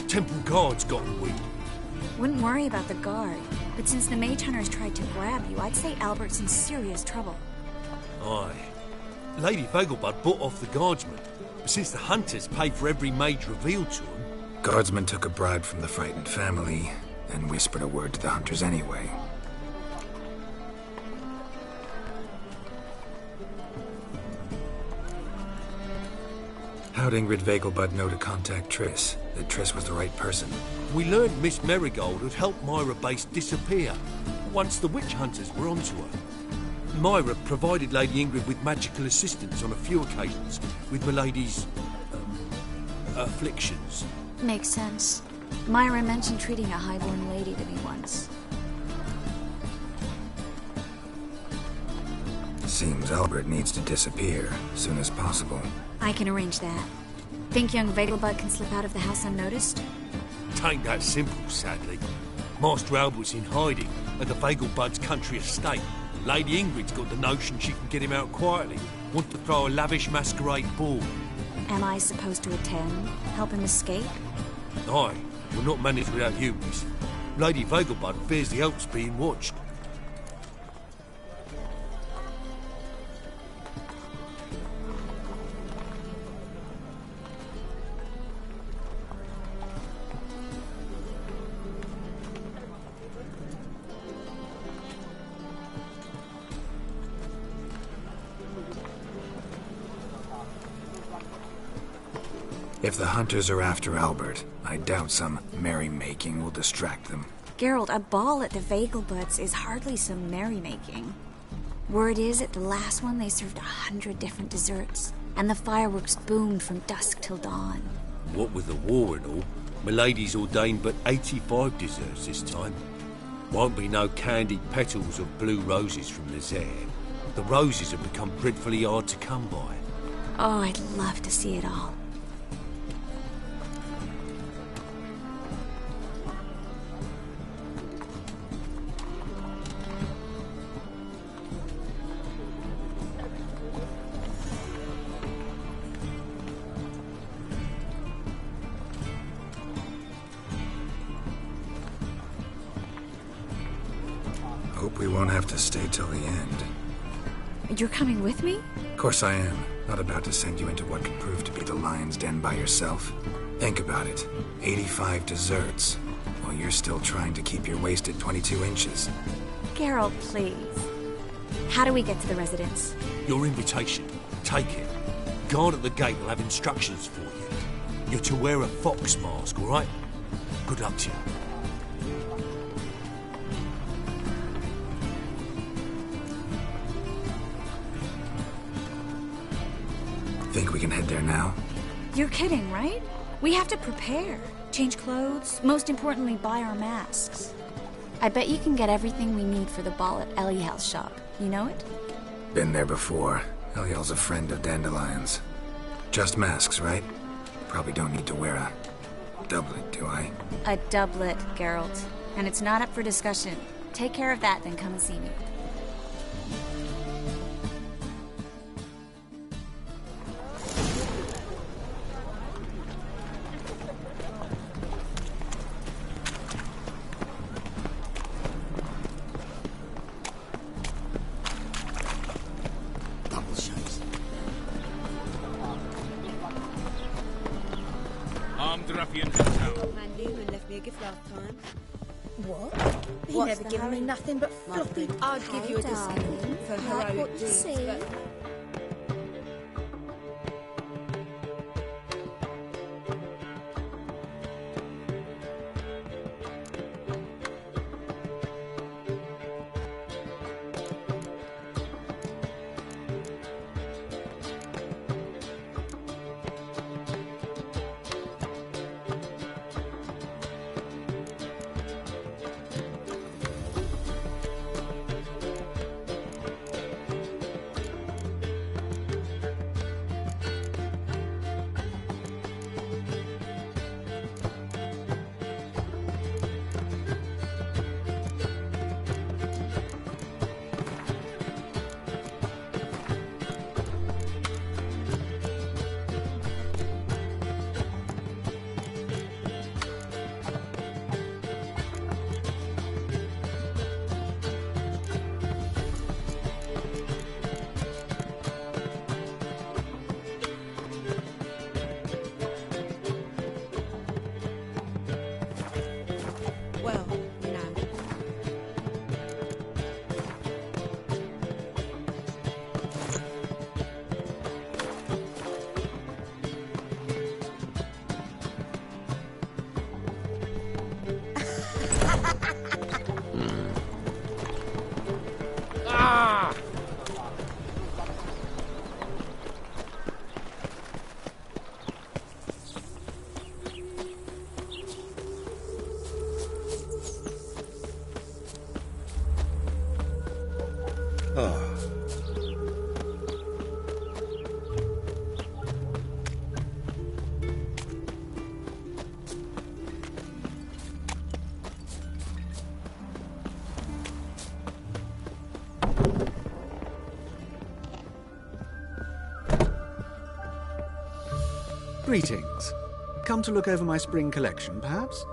Temple guards gotten wind. Wouldn't worry about the guard, but since the mage hunters tried to grab you, I'd say Albert's in serious trouble. Aye. Lady Vegelbud bought off the guardsmen, but since the hunters paid for every mage revealed to them... Guardsmen took a bribe from the frightened family, and whispered a word to the hunters anyway. How'd Ingrid Vegelbud know to contact Triss? That Triss was the right person? We learned Miss Marigold had helped Myra Base disappear once the witch hunters were onto her. Myra provided Lady Ingrid with magical assistance on a few occasions with Milady's... afflictions. Makes sense. Myra mentioned treating a highborn lady to me once. Seems Albert needs to disappear as soon as possible. I can arrange that. Think young Vegelbud can slip out of the house unnoticed? Tain't that simple, sadly. Master Albert's in hiding at the Vegelbud's country estate. Lady Ingrid's got the notion she can get him out quietly. Wants to throw a lavish masquerade ball. Am I supposed to attend? Help him escape? Aye, we'll not manage without you, miss. Lady Vegelbud fears the Elk's being watched. If the hunters are after Albert, I doubt some merrymaking will distract them. Geralt, a ball at the Vegelbuds is hardly some merrymaking. Word is, at the last one they served 100 different desserts, and the fireworks boomed from dusk till dawn. What with the war and all, Milady's ordained but 85 desserts this time. Won't be no candied petals of blue roses from the Zaire. The roses have become dreadfully hard to come by. Oh, I'd love to see it all. Hope we won't have to stay till the end. You're coming with me? Of course I am. Not about to send you into what could prove to be the lion's den by yourself. Think about it. 85 desserts, while you're still trying to keep your waist at 22 inches. Geralt, please. How do we get to the residence? Your invitation. Take it. Guard at the gate will have instructions for you. You're to wear a fox mask, all right? Good luck to you. Think we can head there now? You're kidding, right? We have to prepare. Change clothes. Most importantly, buy our masks. I bet you can get everything we need for the ball at Eliel's shop. You know it? Been there before. Eliel's a friend of Dandelion's. Just masks, right? Probably don't need to wear a doublet, do I? A doublet, Geralt. And it's not up for discussion. Take care of that, then come and see me. He never given me nothing but floppy. I'd give you a discount for heroic deeds, but... Greetings. Come to look over my spring collection, perhaps?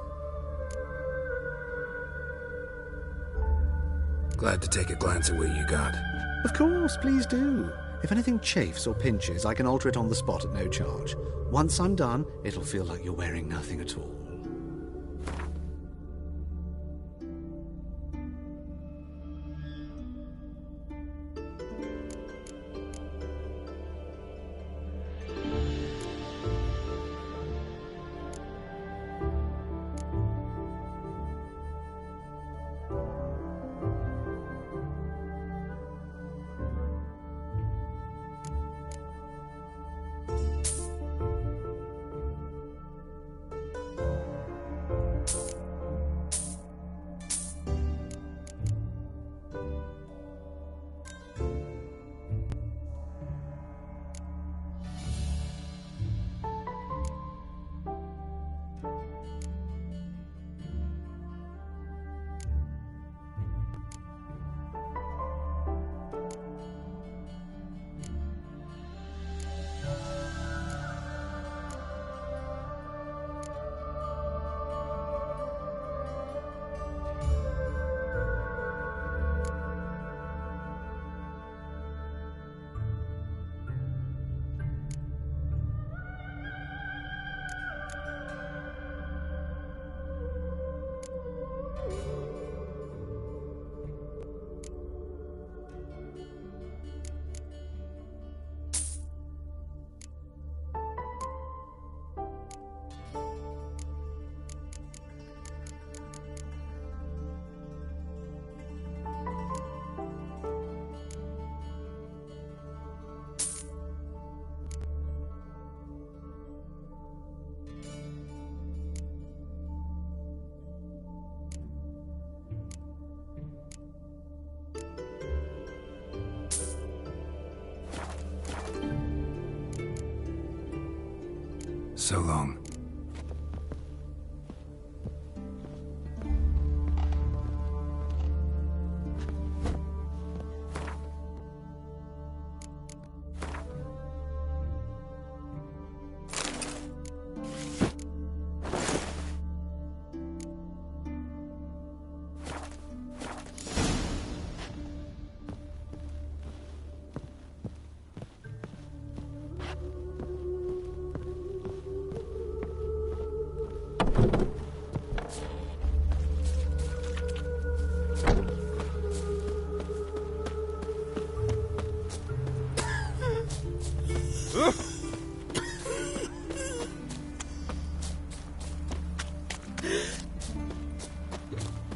Glad to take a glance at what you got. Of course, please do. If anything chafes or pinches, I can alter it on the spot at no charge. Once I'm done, it'll feel like you're wearing nothing at all. So long.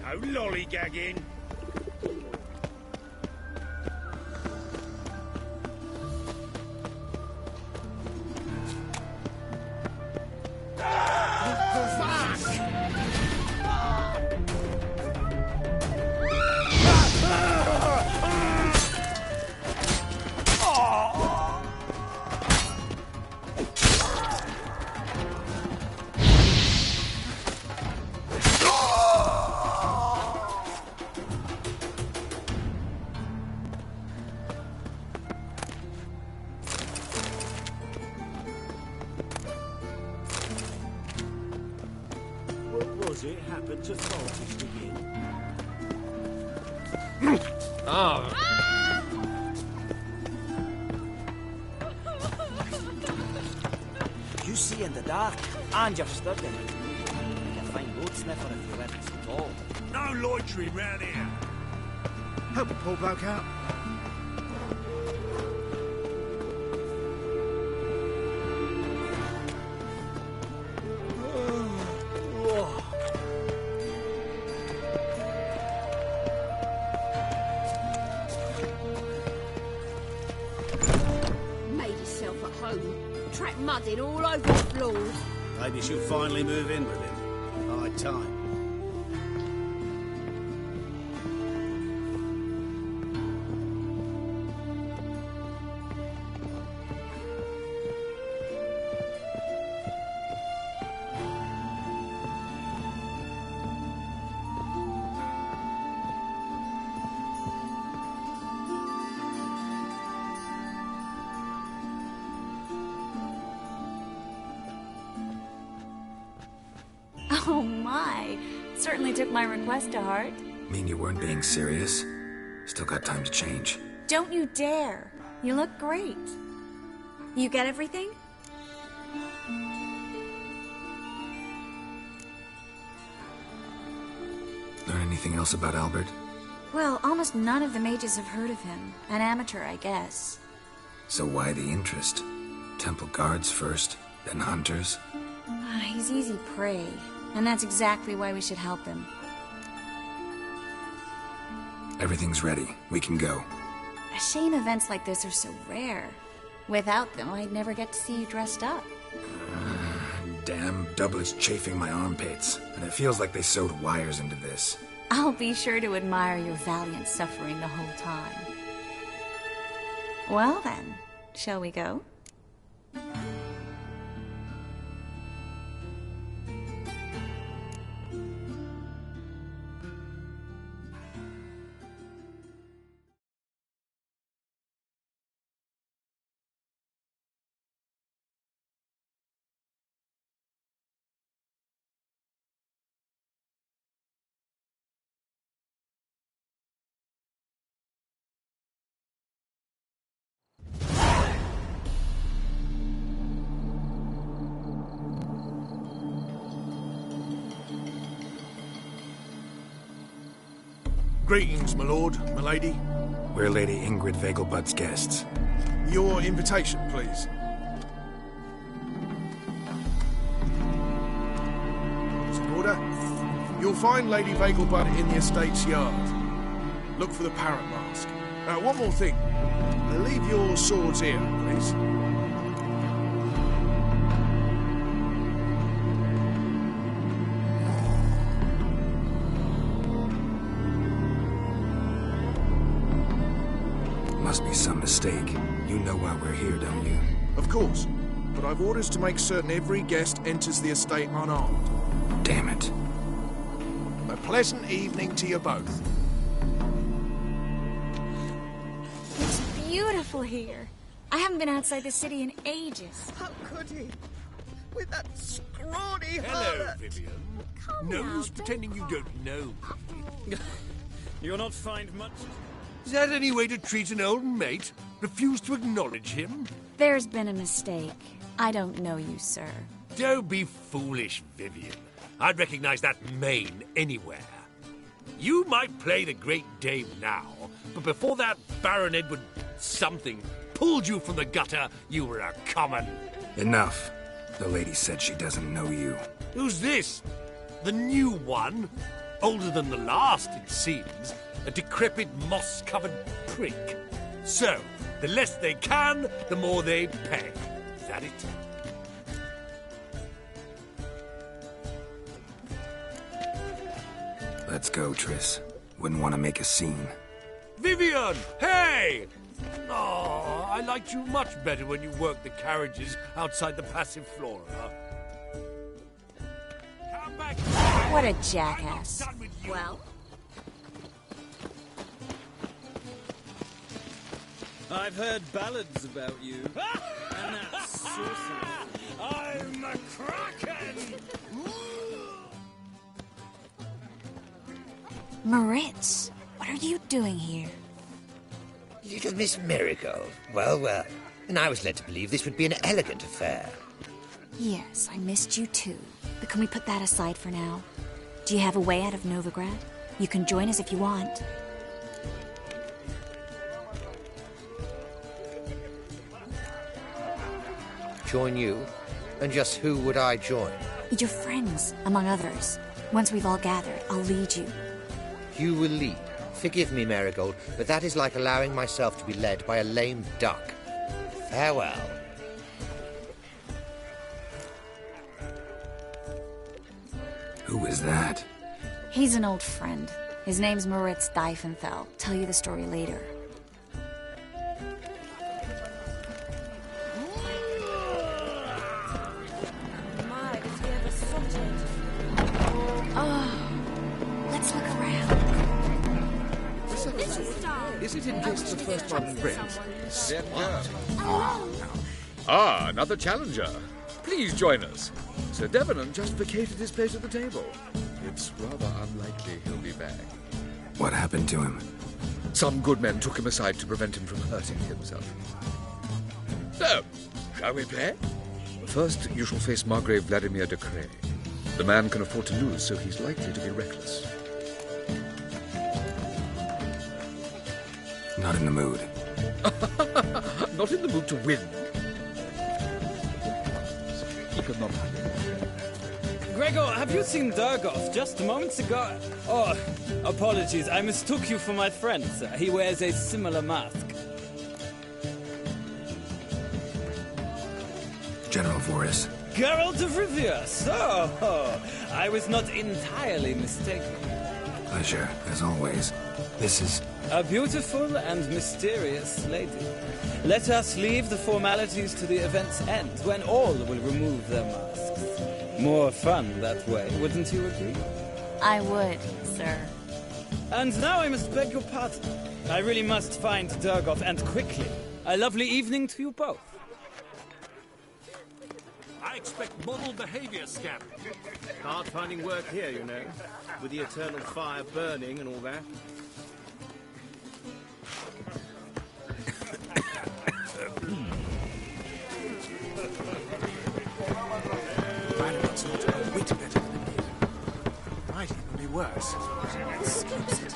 No lollygagging. It happened to Faltish again. Oh. You see in the dark, and you're stuck in it. Like a fine goldsmith or if you weren't so tall. No loitering round here. Help a poor bloke out. Mudding all over the floors. Maybe she'll finally move in with him. High time. Oh my, certainly took my request to heart. Mean you weren't being serious? Still got time to change. Don't you dare. You look great. You get everything? Learn anything else about Albert? Well, almost none of the mages have heard of him. An amateur, I guess. So why the interest? Temple guards first, then hunters? He's easy prey, and that's exactly why we should help him. Everything's ready. We can go. A shame events like this are so rare. Without them, I'd never get to see you dressed up. Damn doublets chafing my armpits, and it feels like they sewed wires into this. I'll be sure to admire your valiant suffering the whole time. Well then, shall we go? Greetings, my lord, my lady. We're Lady Ingrid Vegelbud's guests. Your invitation, please. In order. You'll find Lady Vegelbud in the estate's yard. Look for the parrot mask. One more thing. Leave your swords here, please. Must be some mistake. You know why we're here, don't you? Of course. but I've orders to make certain every guest enters the estate unarmed. Damn it. A pleasant evening to you both. It's beautiful here. I haven't been outside the city in ages. How could he? With that scrawny Hello, harlot. Vivian. No use pretending you don't know me. You'll not find much... Is that any way to treat an old mate? Refuse to acknowledge him? There's been a mistake. I don't know you, sir. Don't be foolish, Vivian. I'd recognize that mane anywhere. You might play the Great Dame now, but before that Baron Edward something pulled you from the gutter, you were a common. Enough. The lady said she doesn't know you. Who's this? The new one? Older than the last, it seems. A decrepit, moss-covered prick. So, the less they can, the more they pay. Is that it? Let's go, Triss. Wouldn't want to make a scene. Vivian! Hey! Oh, I liked you much better when you worked the carriages outside the Passiflora. Come back! What a jackass. Well? I've heard ballads about you. And that sorcery. I'm a kraken! Moritz, what are you doing here? Little Miss Marigold. Well, well. And I was led to believe this would be an elegant affair. Yes, I missed you too. But can we put that aside for now? Do you have a way out of Novigrad? You can join us if you want. Join you? And just who would I join? Your friends, among others. Once we've all gathered, I'll lead you. You will lead. Forgive me, Marigold, but that is like allowing myself to be led by a lame duck. Farewell. Who is that? He's an old friend. His name's Moritz Diefenthal. Tell you the story later. My, does he ever sort it? Oh, let's look around. Is it in case the first one brings? Smart. Ah, another challenger. Please join us. Sir Devenant just vacated his place at the table. It's rather unlikely he'll be back. What happened to him? Some good men took him aside to prevent him from hurting himself. So, shall we play? First, you shall face Margrave Vladimir de Cray. The man can afford to lose, so he's likely to be reckless. Not in the mood. Not in the mood to win. Keep him up. Gregor, have you seen Durgoff just moments ago? Oh, apologies. I mistook you for my friend, sir. He wears a similar mask. General Voris. Geralt of Rivia. So, I was not entirely mistaken. Pleasure, as always. This is... A beautiful and mysterious lady. Let us leave the formalities to the event's end, when all will remove their masks. More fun that way, wouldn't you agree? I would, sir. And now I must beg your pardon. I really must find Durgoff, and quickly. A lovely evening to you both. I expect model behavior scam. Hard finding work here, you know, with the eternal fire burning and all that. Vanderbilt's not a whit better than me. Right, it could be worse. Excuse it.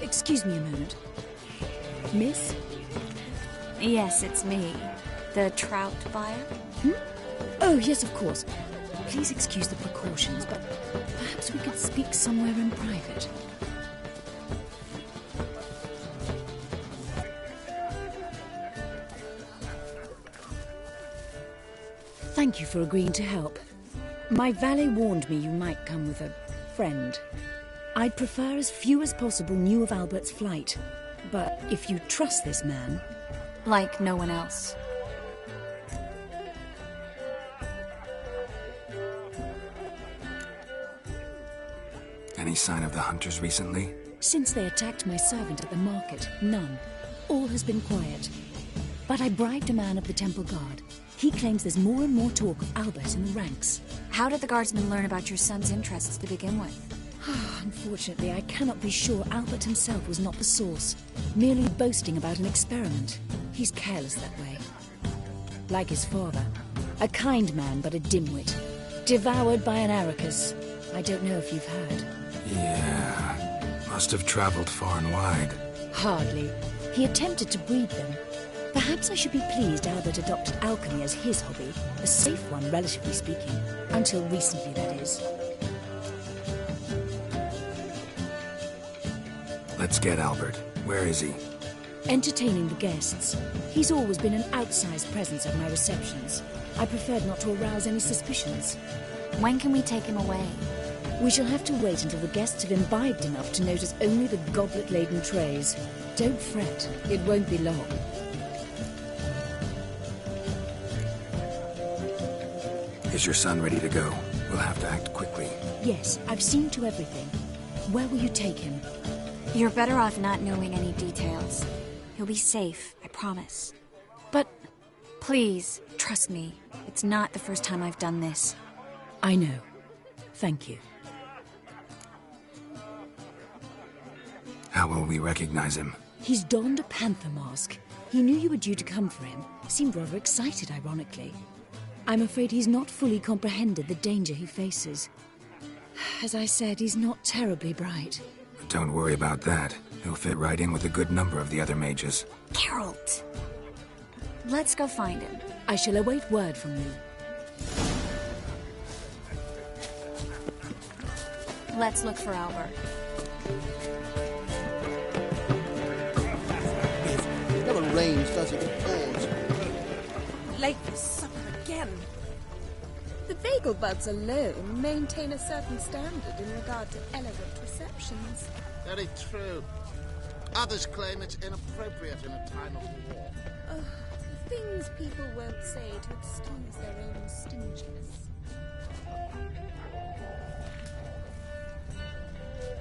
Excuse me a moment. Miss? Yes, it's me. The trout buyer? Oh, yes, of course. Please excuse the precautions, but perhaps we could speak somewhere in private. Thank you for agreeing to help. My valet warned me you might come with a friend. I'd prefer as few as possible knew of Albert's flight. But if you trust this man... Like no one else. Any sign of the hunters recently? Since they attacked my servant at the market, none. All has been quiet. But I bribed a man of the Temple Guard. He claims there's more and more talk of Albert in the ranks. How did the guardsmen learn about your son's interests to begin with? Unfortunately, I cannot be sure Albert himself was not the source. Merely boasting about an experiment. He's careless that way. Like his father. A kind man, but a dimwit. Devoured by an Arrakis. I don't know if you've heard. Yeah. Must have traveled far and wide. Hardly. He attempted to breed them. Perhaps I should be pleased Albert adopted alchemy as his hobby. A safe one, relatively speaking. Until recently, that is. Let's get Albert. Where is he? Entertaining the guests. He's always been an outsized presence at my receptions. I preferred not to arouse any suspicions. When can we take him away? We shall have to wait until the guests have imbibed enough to notice only the goblet-laden trays. Don't fret. It won't be long. Is your son ready to go? We'll have to act quickly. Yes, I've seen to everything. Where will you take him? You're better off not knowing any details. He'll be safe, I promise. But... Please, trust me. It's not the first time I've done this. I know. Thank you. How will we recognize him? He's donned a panther mask. He knew you were due to come for him. Seemed rather excited, ironically. I'm afraid he's not fully comprehended the danger he faces. As I said, he's not terribly bright. Don't worry about that. He'll fit right in with a good number of the other mages. Geralt! Let's go find him. I shall await word from you. Let's look for Albert. Never rains, does it? It pours. Late for supper again. The Vegelbuds alone maintain a certain standard in regard to elegant receptions. Very true. Others claim it's inappropriate in a time of war. The things people won't say to excuse their own stinginess.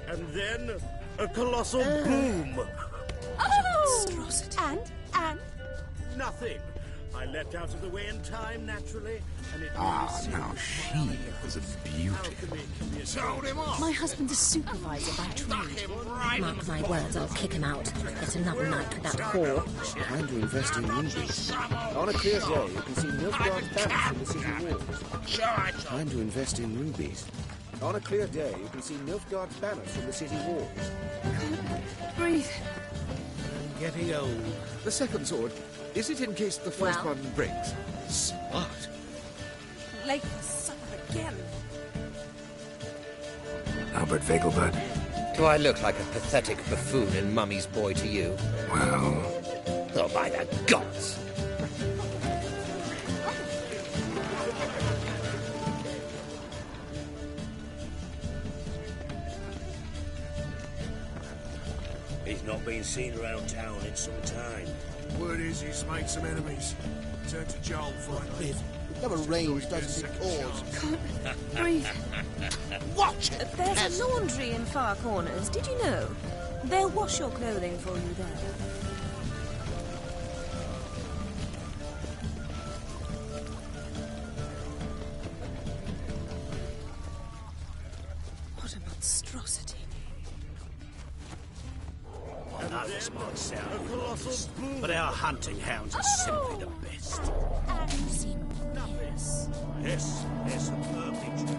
And then a colossal boom. Oh! And? Nothing. I leapt out of the way in time, naturally, and it... now she was a beauty. Sold him off! My husband's a supervisor by trade. Mark my words, I'll kick him out. It's another night with that whore. Time to invest in rubies. On a clear day, you can see Nilfgaard's banners from the city walls. Time to invest in rubies. On a clear day, you can see Nilfgaard's banners from the city walls. Breathe. I'm getting old. The second sword, is it in case the first one breaks? Smart. Late for supper again. Albert Vegelbud? Do I look like a pathetic buffoon and Mummy's boy to you? Well... Oh, by the gods! He's not been seen around town in some time. Word is he's made some enemies. Turn to Joel finally. It never rains, does it? It pours. Can't breathe. Watch it! There's a laundry in far corners. Did you know? They'll wash your clothing for you there. What a monstrosity. Others might sound but our hunting hounds are simply the best. And you've seen this. Yes, there's some perfect.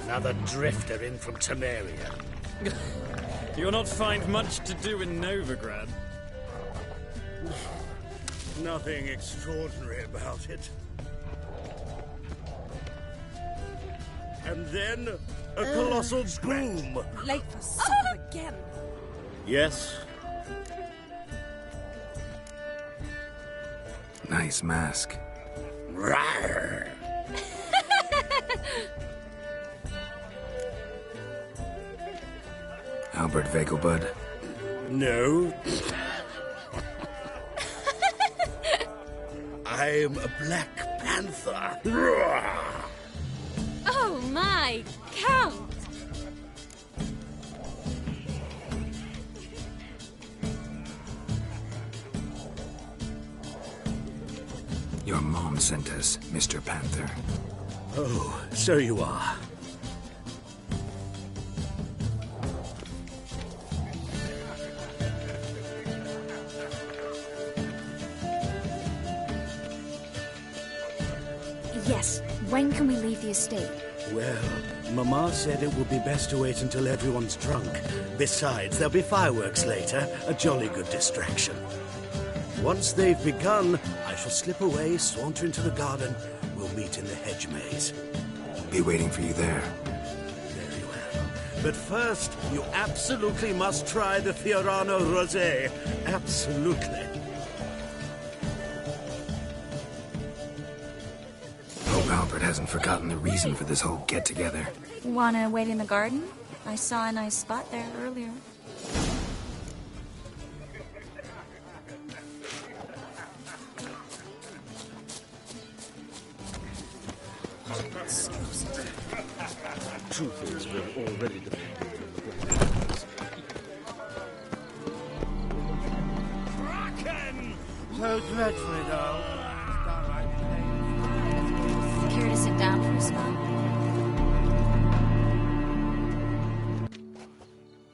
Another drifter in from Temeria. You'll not find much to do in Novigrad. nothing extraordinary about it. And then, a colossal boom. Late for supper again. Yes? Nice mask. Rawr. Albert Vegelbud? No. I'm a Black Panther. Rawr. Oh my, Count! Your mom sent us, Mr. Panther. Oh, so you are. Yes, when can we leave the estate? Well, Mama said it would be best to wait until everyone's drunk. Besides, there'll be fireworks later, a jolly good distraction. Once they've begun, I shall slip away, saunter into the garden. We'll meet in the hedge maze. Be waiting for you there. Very well. But first, you absolutely must try the Fiorano Rosé. Absolutely. Hope Albert hasn't forgotten the reason for this whole get-together. Wanna wait in the garden? I saw a nice spot there earlier. Truth is, we're already dependent on the Kraken! So dreadfully dull. Care to sit down for a spell?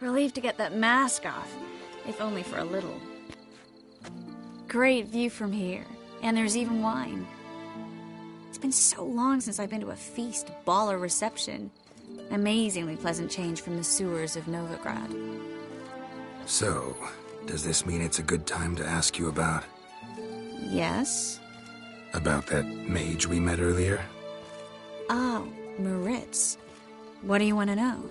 Relieved to get that mask off, if only for a little. Great view from here, and there's even wine. It's been so long since I've been to a feast, ball, or reception. Amazingly pleasant change from the sewers of Novigrad. So, does this mean it's a good time to ask you about... Yes? About that mage we met earlier? Oh, Maritz. What do you want to know?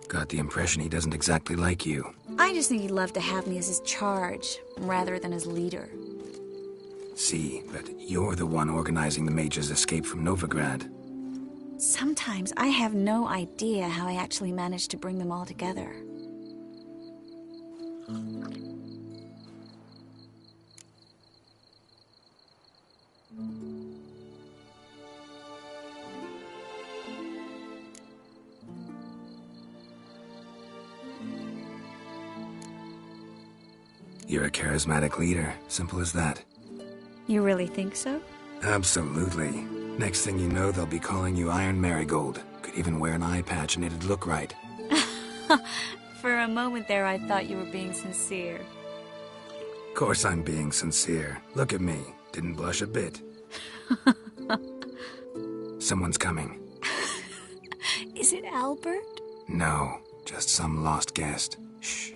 Got the impression he doesn't exactly like you. I just think he'd love to have me as his charge, rather than as leader. See, but you're the one organizing the mage's escape from Novigrad. Sometimes I have no idea how I actually managed to bring them all together. You're a charismatic leader. Simple as that. You really think so? Absolutely. Next thing you know, they'll be calling you Iron Marigold. Could even wear an eye patch and it'd look right. For a moment there, I thought you were being sincere. Of course I'm being sincere. Look at me. Didn't blush a bit. Someone's coming. Is it Albert? No, just some lost guest. Shh.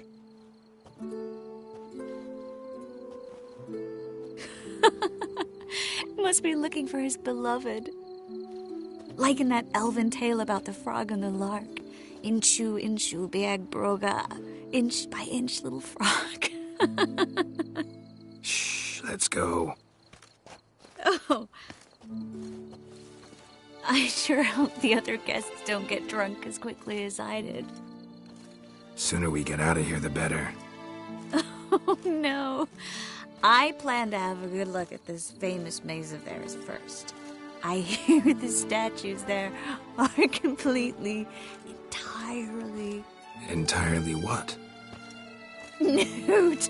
Must be looking for his beloved. Like in that elven tale about the frog and the lark. Inchu, inchu, biag broga. Inch by inch, little frog. Shh, let's go. Oh. I sure hope the other guests don't get drunk as quickly as I did. Sooner we get out of here, the better. Oh, no. I plan to have a good look at this famous maze of theirs first. I hear the statues there are completely, entirely... Entirely what? Nude.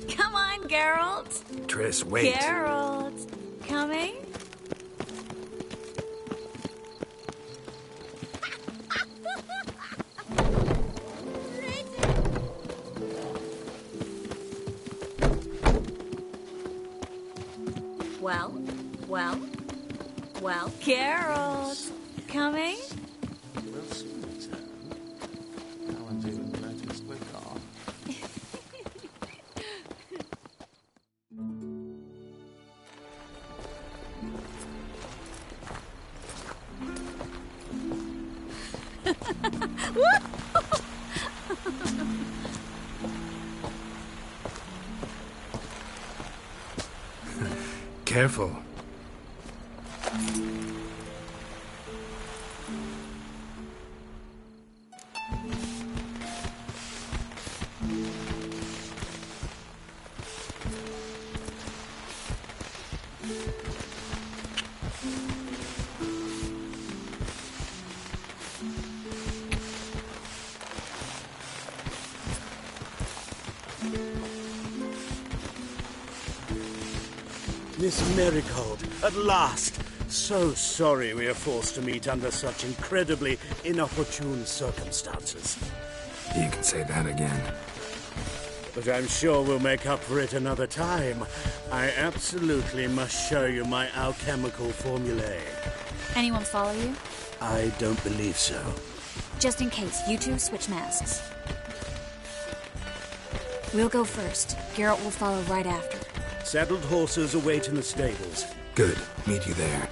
Come on, Geralt. Triss, wait. Geralt. Coming? Well, Carol, coming? We'll soon return. No one's even noticed we're gone. Careful. Miss Marigold, at last! So sorry we are forced to meet under such incredibly inopportune circumstances. You can say that again. But I'm sure we'll make up for it another time. I absolutely must show you my alchemical formulae. Anyone follow you? I don't believe so. Just in case, you two switch masks. We'll go first. Geralt will follow right after. Saddled horses await in the stables. Good. Meet you there.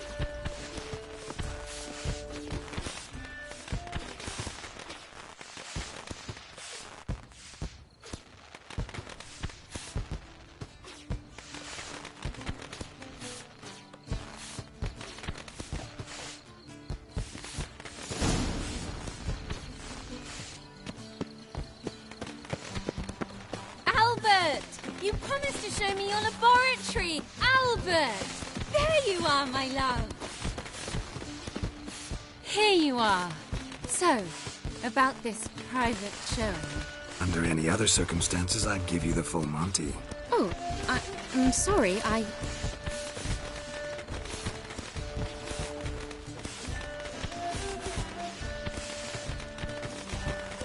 Albert! You promised to show me your laboratory! Albert! There you are, my love! Here you are. So, about this private showing. Under any other circumstances, I'd give you the full Monty. Oh, I'm sorry,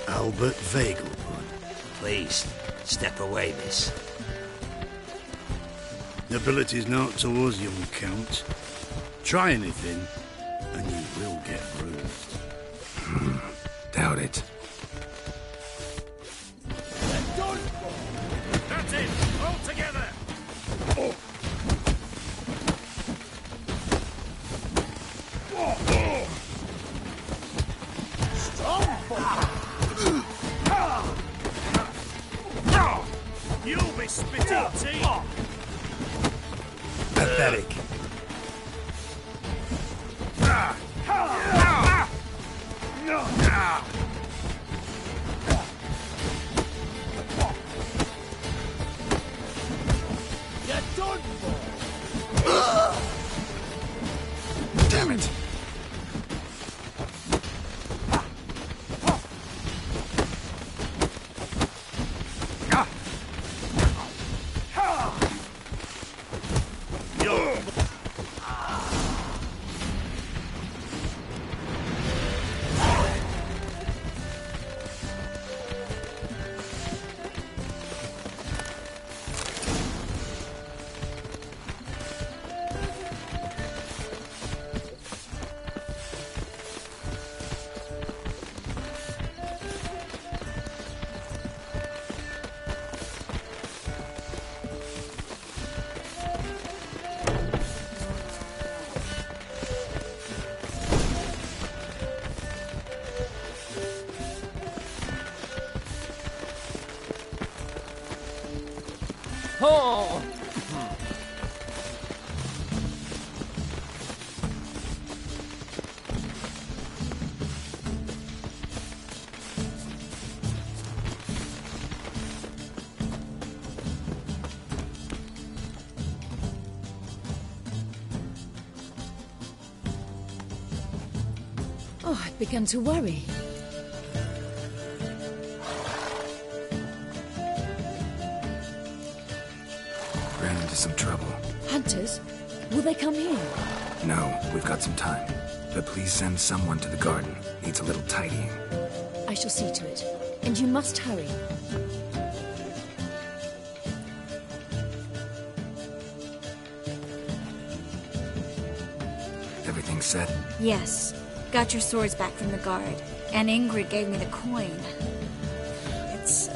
Albert Vegelbud. Please, step away, miss. Nobility's not towards young Count. Try anything, and you will get bruised. Doubt it. That's it! All together! Oh. You'll be spitting tea! Pathetic. You're done for! Damn it. Oh! Oh, I've begun to worry. Ran into some trouble. Hunters? Will they come here? No, we've got some time. But please send someone to the garden. Needs a little tidying. I shall see to it. And you must hurry. everything set? Yes. Got your swords back from the guard. And Ingrid gave me the coin. It's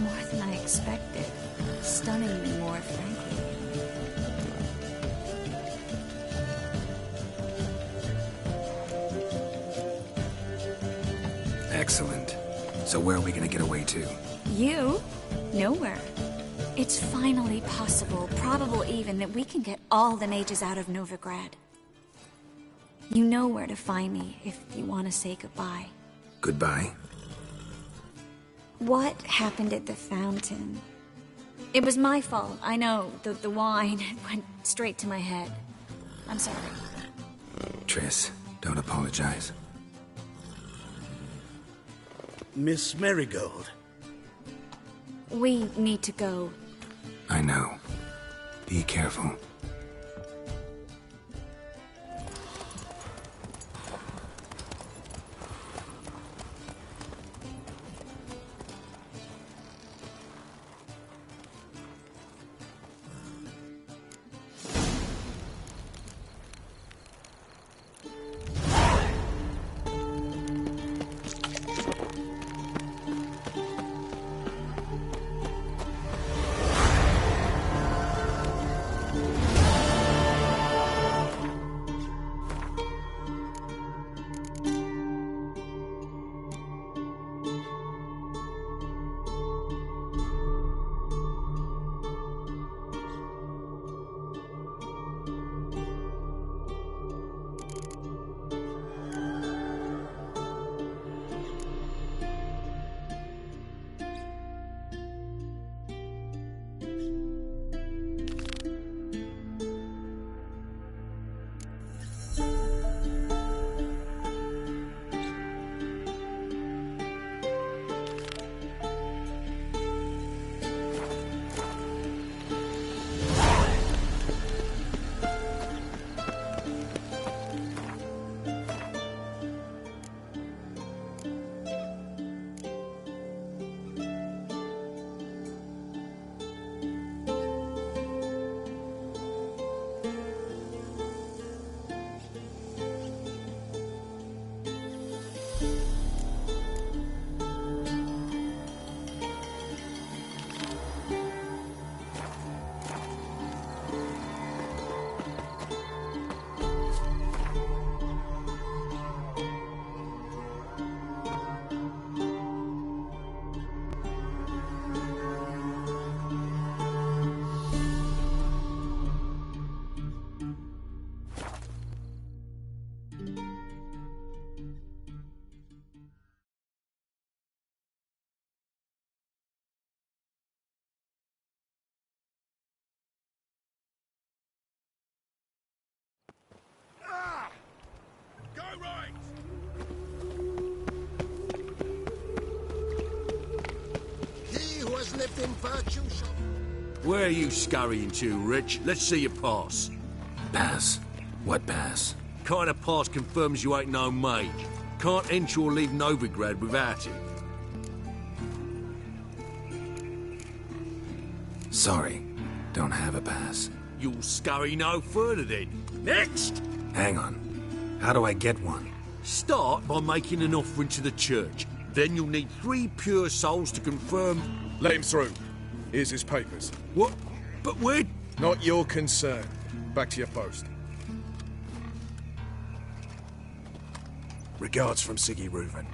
more than I expected. Stunningly more, frankly. Excellent. So where are we gonna get away to? You? Nowhere. It's finally possible, probable even, that we can get all the mages out of Novigrad. You know where to find me if you want to say goodbye. Goodbye? What happened at the fountain? It was my fault, I know. The wine went straight to my head. I'm sorry. Triss, don't apologize. Miss Marigold. We need to go. I know. Be careful. Lived in virtue shall... Where are you scurrying to, Rich? Let's see your pass. Pass? What pass? Kind of pass confirms you ain't no mage. Can't enter or leave Novigrad without it. Sorry, don't have a pass. You'll scurry no further then. Next! Hang on. How do I get one? Start by making an offering to the church. Then you'll need 3 pure souls to confirm... Let him through. Here's his papers. What? But we're... Not your concern. Back to your post. Regards from Siggy Reuven.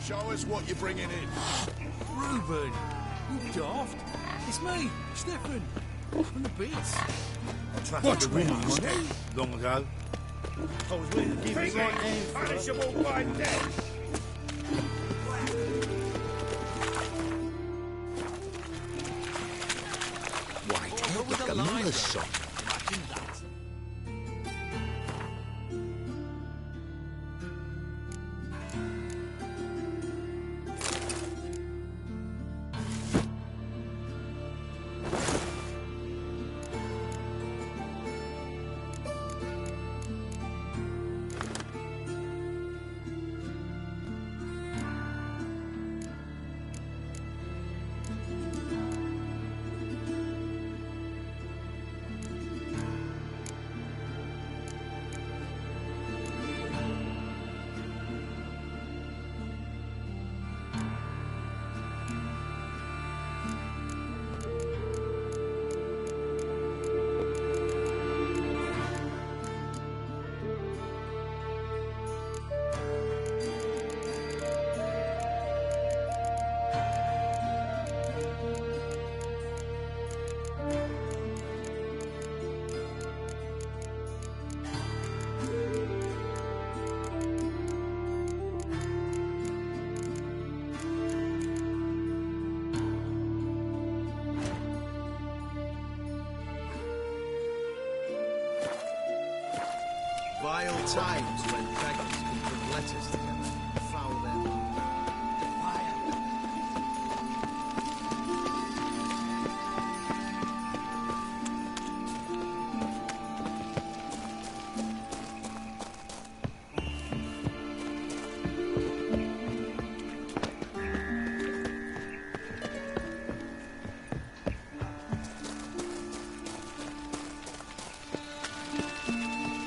Show us what you're bringing in. Reuben! You daft! It's me, Stefan. From the beats. Watch me, long ago. I was willing to give you right name for punishable by death. White, like a miller's son. Vile times when beggars can put letters together and foul their mind.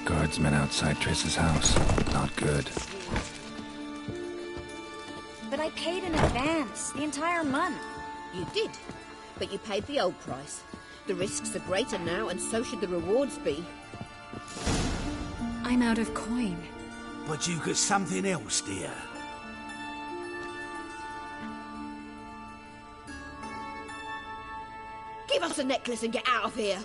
Guardsmen outside Triss's house. Not good. But I paid in advance, the entire month. You did, but you paid the old price. The risks are greater now, and so should the rewards be. I'm out of coin. But you got something else, dear. Give us a necklace and get out of here.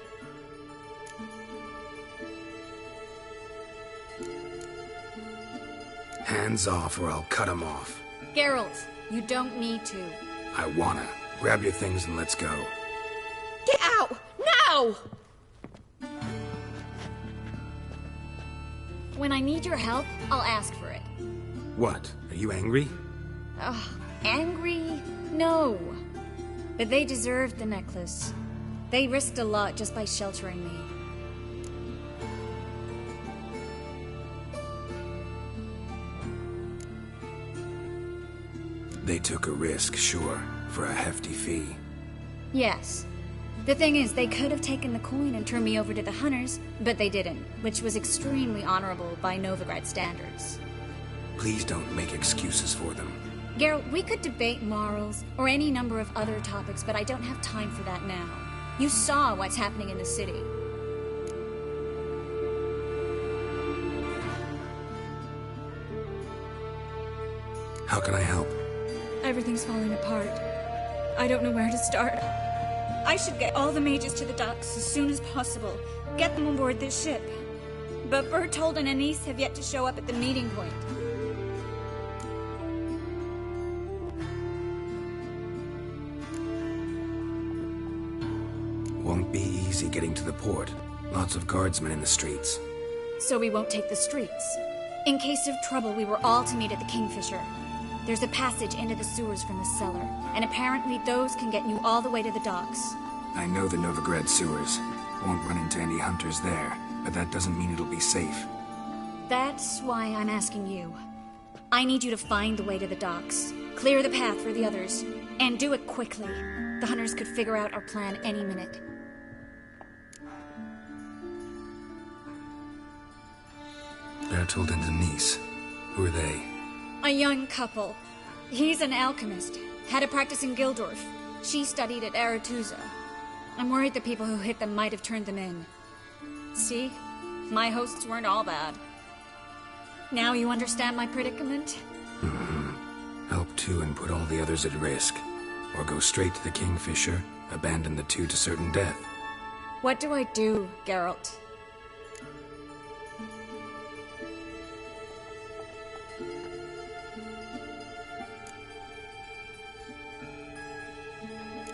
Hands off or I'll cut them off. Geralt, you don't need to. I wanna. Grab your things and let's go. Get out! Now! When I need your help, I'll ask for it. What? Are you angry? Ugh, angry? No. But they deserved the necklace. They risked a lot just by sheltering me. They took a risk, sure, for a hefty fee. Yes. The thing is, they could have taken the coin and turned me over to the hunters, but they didn't, which was extremely honorable by Novigrad standards. Please don't make excuses for them. Geralt, we could debate morals, or any number of other topics, but I don't have time for that now. You saw what's happening in the city. How can I help? Everything's falling apart. I don't know where to start. I should get all the mages to the docks as soon as possible. Get them aboard this ship. But Bertold and Anise have yet to show up at the meeting point. Won't be easy getting to the port. Lots of guardsmen in the streets. So we won't take the streets. In case of trouble, we were all to meet at the Kingfisher. There's a passage into the sewers from the cellar, and apparently those can get you all the way to the docks. I know the Novigrad sewers. Won't run into any hunters there, but that doesn't mean it'll be safe. That's why I'm asking you. I need you to find the way to the docks, clear the path for the others, and do it quickly. The hunters could figure out our plan any minute. Bertold and Denise. Who are they? A young couple. He's an alchemist. Had a practice in Gildorf. She studied at Aretuza. I'm worried the people who hit them might have turned them in. See? My hosts weren't all bad. Now you understand my predicament? Help two and put all the others at risk. Or go straight to the Kingfisher, abandon the two to certain death. What do I do, Geralt?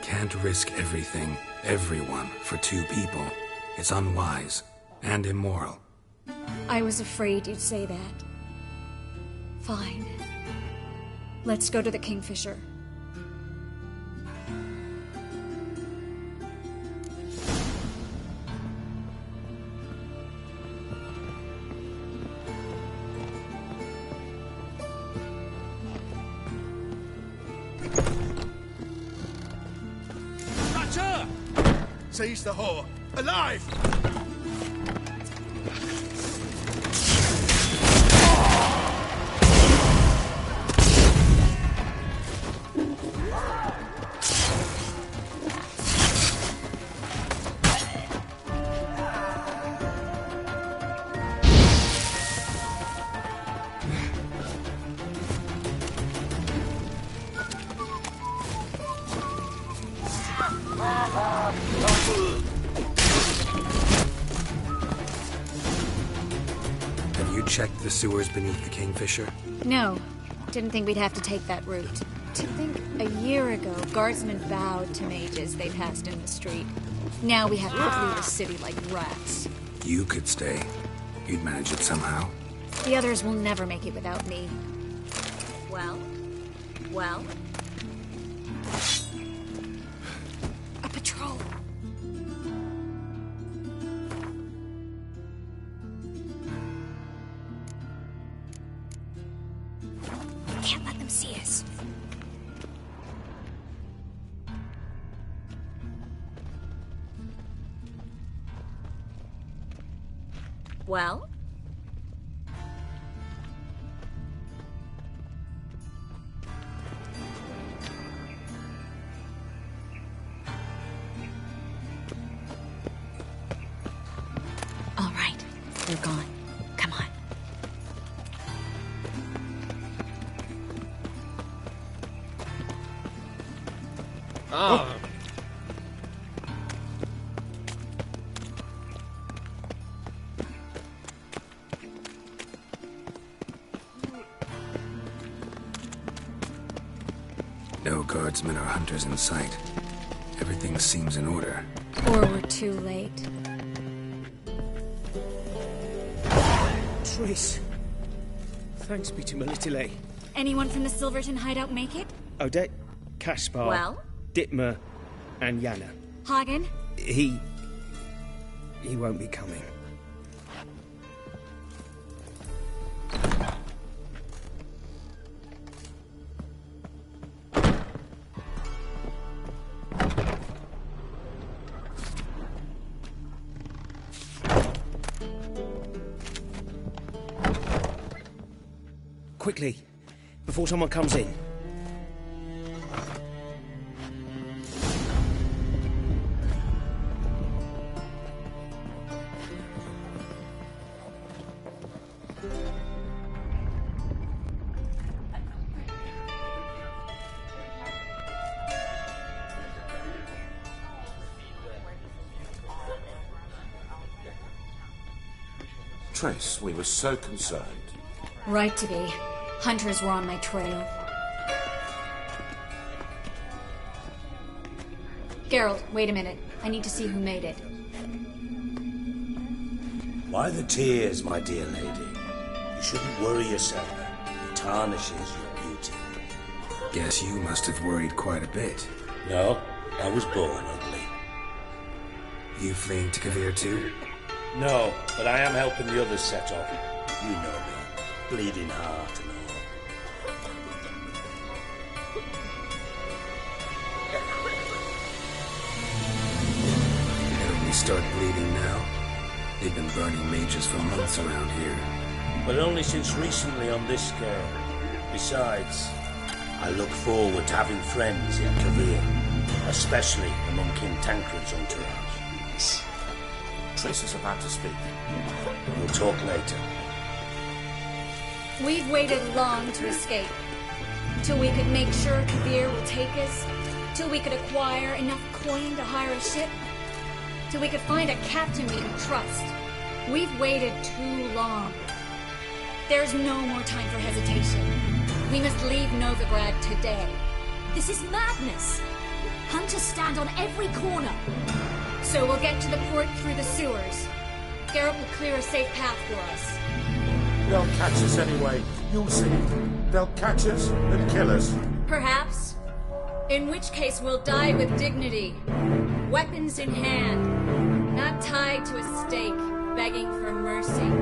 Can't risk everything, everyone, for two people. It's unwise and immoral. I was afraid you'd say that. Fine. Let's go to the Kingfisher. Seize the whore! Alive! Have you checked the sewers beneath the Kingfisher? No. Didn't think we'd have to take that route. To think a year ago, guardsmen bowed to mages they passed in the street. Now we have to flee the city like rats. You could stay. You'd manage it somehow. The others will never make it without me. Well? A patrol. Can't let them see us. Well? All right, they're gone. Come on. Oh. No guardsmen or hunters in sight. Everything seems in order. Or we're too late. Triss. Thanks be to my little A. Anyone from the Silverton hideout make it? Odette, Caspar, Well? Dittmer, and Yana. Hagen? He won't be coming. Quickly, before someone comes in. Triss, we were so concerned. Right to be. Hunters were on my trail. Geralt, wait a minute. I need to see who made it. Why the tears, my dear lady? You shouldn't worry yourself. It tarnishes your beauty. Guess you must have worried quite a bit. No, I was born ugly. You fleeing to Kavir too? No, but I am helping the others set off. You know me. Bleeding heart and all. They only start bleeding now. They've been burning mages for months around here. But only since recently on this scale. Besides, I look forward to having friends in Kavir, especially among King Tancred's entourage. Triss is about to speak. We'll talk later. We've waited long to escape. Till we could make sure Kavir will take us. Till we could acquire enough coin to hire a ship. Till we could find a captain we can trust. We've waited too long. There's no more time for hesitation. We must leave Novigrad today. This is madness. Hunters stand on every corner. So we'll get to the port through the sewers. Geralt will clear a safe path for us. They'll catch us anyway. You'll see. They'll catch us and kill us. Perhaps. In which case we'll die with dignity. Weapons in hand. Not tied to a stake, begging for mercy.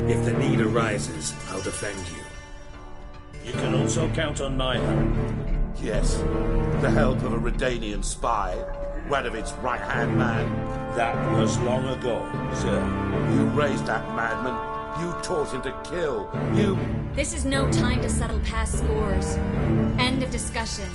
If the need arises, I'll defend you. You can also count on my help. Yes. The help of a Redanian spy. Radovic's right-hand man. That was long ago, sir. You raised that madman. You taught him to kill. You... This is no time to settle past scores. End of discussion.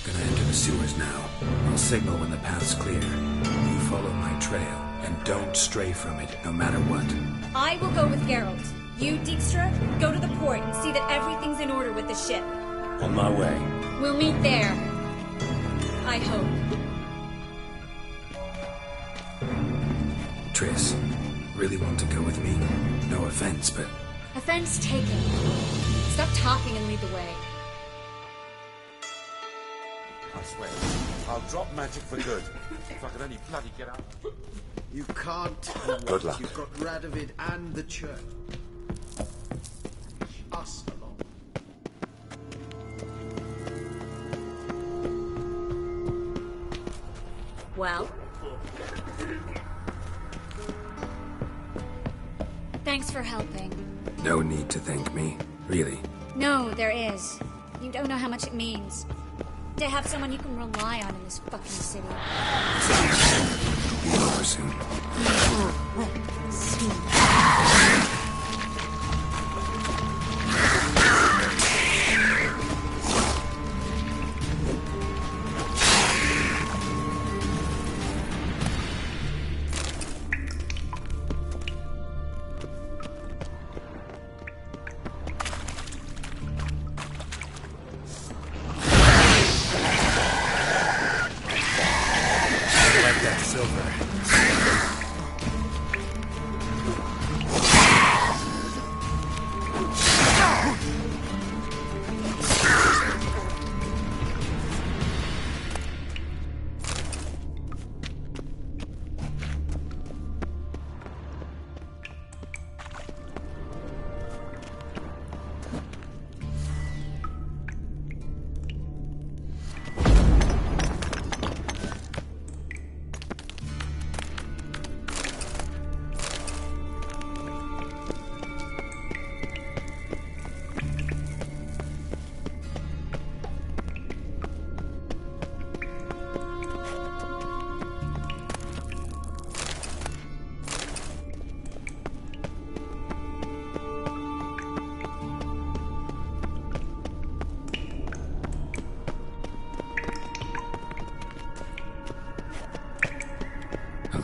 Gonna enter the sewers now. I'll signal when the path's clear. You follow my trail, and don't stray from it, no matter what. I will go with Geralt. You, Dijkstra, go to the port and see that everything's in order with the ship. On my way. We'll meet there. I hope. Triss, really want to go with me? No offense, but... Offense taken. Stop talking and lead the way. I swear, I'll drop magic for good. If I could only bloody get out. You can't. Good luck. You've got Radovid and the church. Us along. Well? Thanks for helping. No need to thank me, really. No, there is. You don't know how much it means. To have someone you can rely on in this fucking city. Be over soon.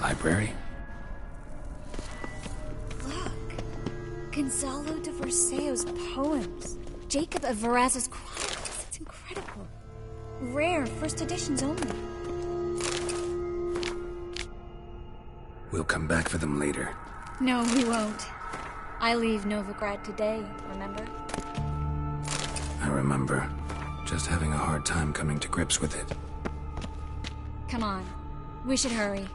Library? Look. Gonzalo de Verseo's poems. Jacob of Varaz's chronicles. It's incredible. Rare, first editions only. We'll come back for them later. No, we won't. I leave Novigrad today, remember? I remember. Just having a hard time coming to grips with it. Come on. We should hurry.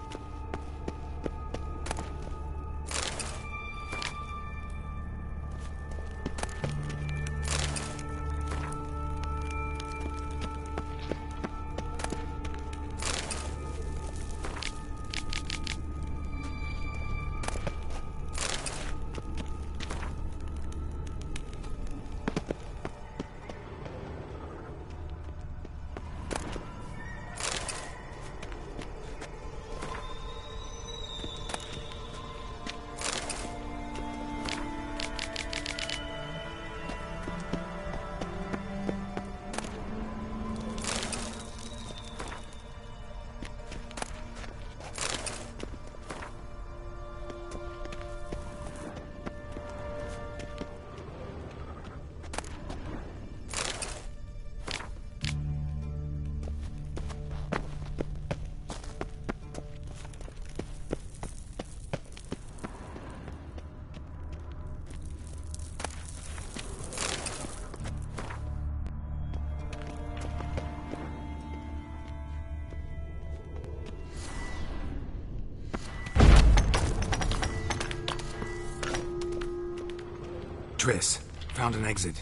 Triss, found an exit.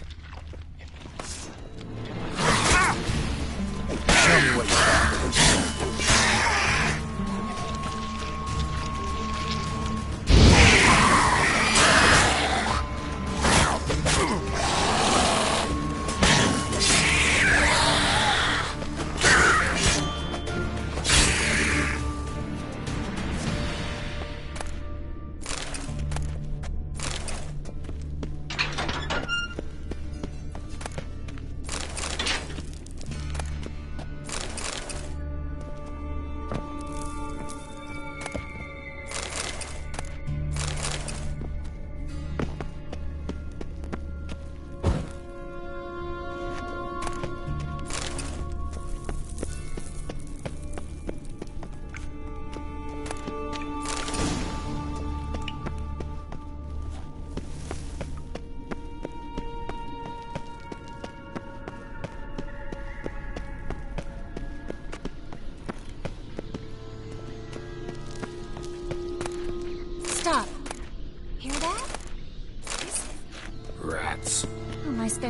Tell me what you got.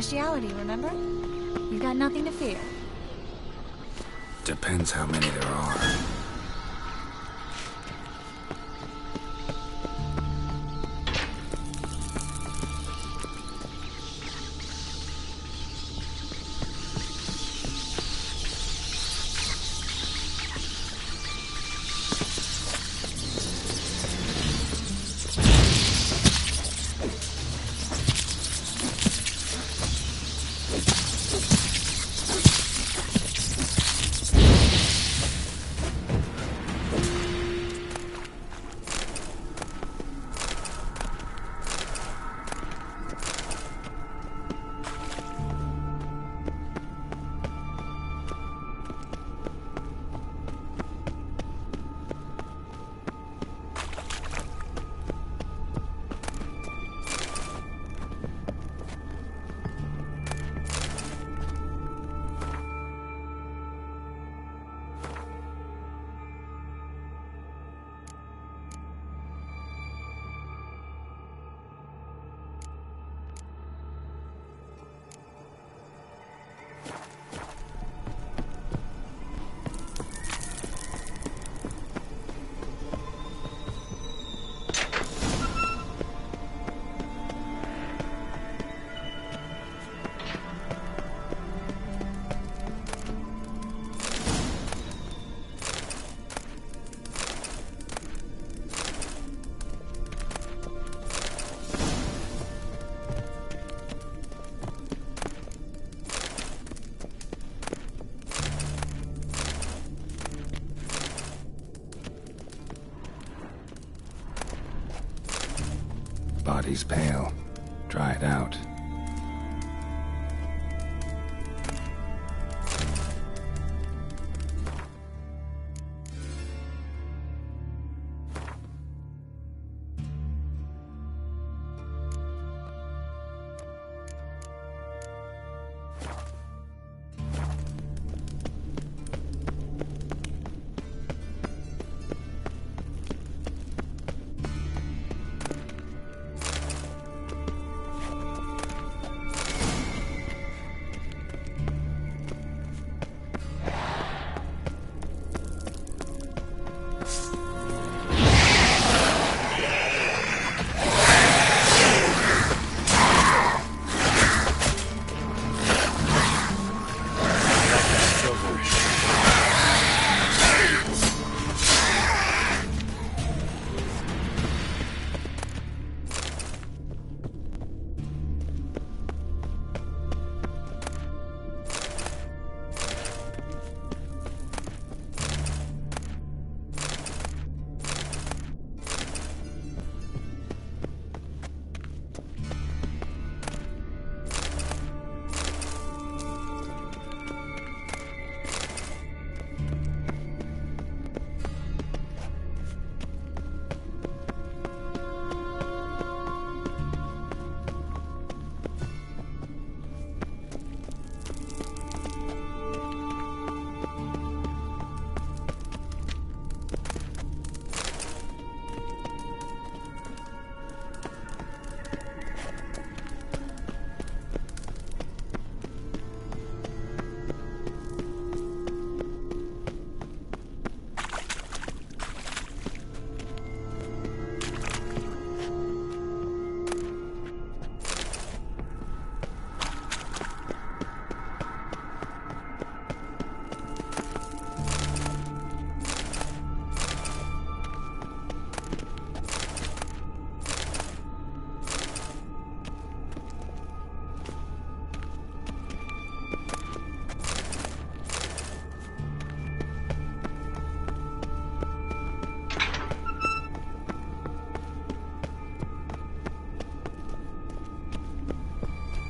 speciality, remember? You've got nothing to fear. Depends how many there are. Body's pale, dried out.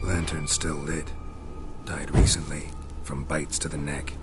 Lantern's still lit. Died recently, from bites to the neck.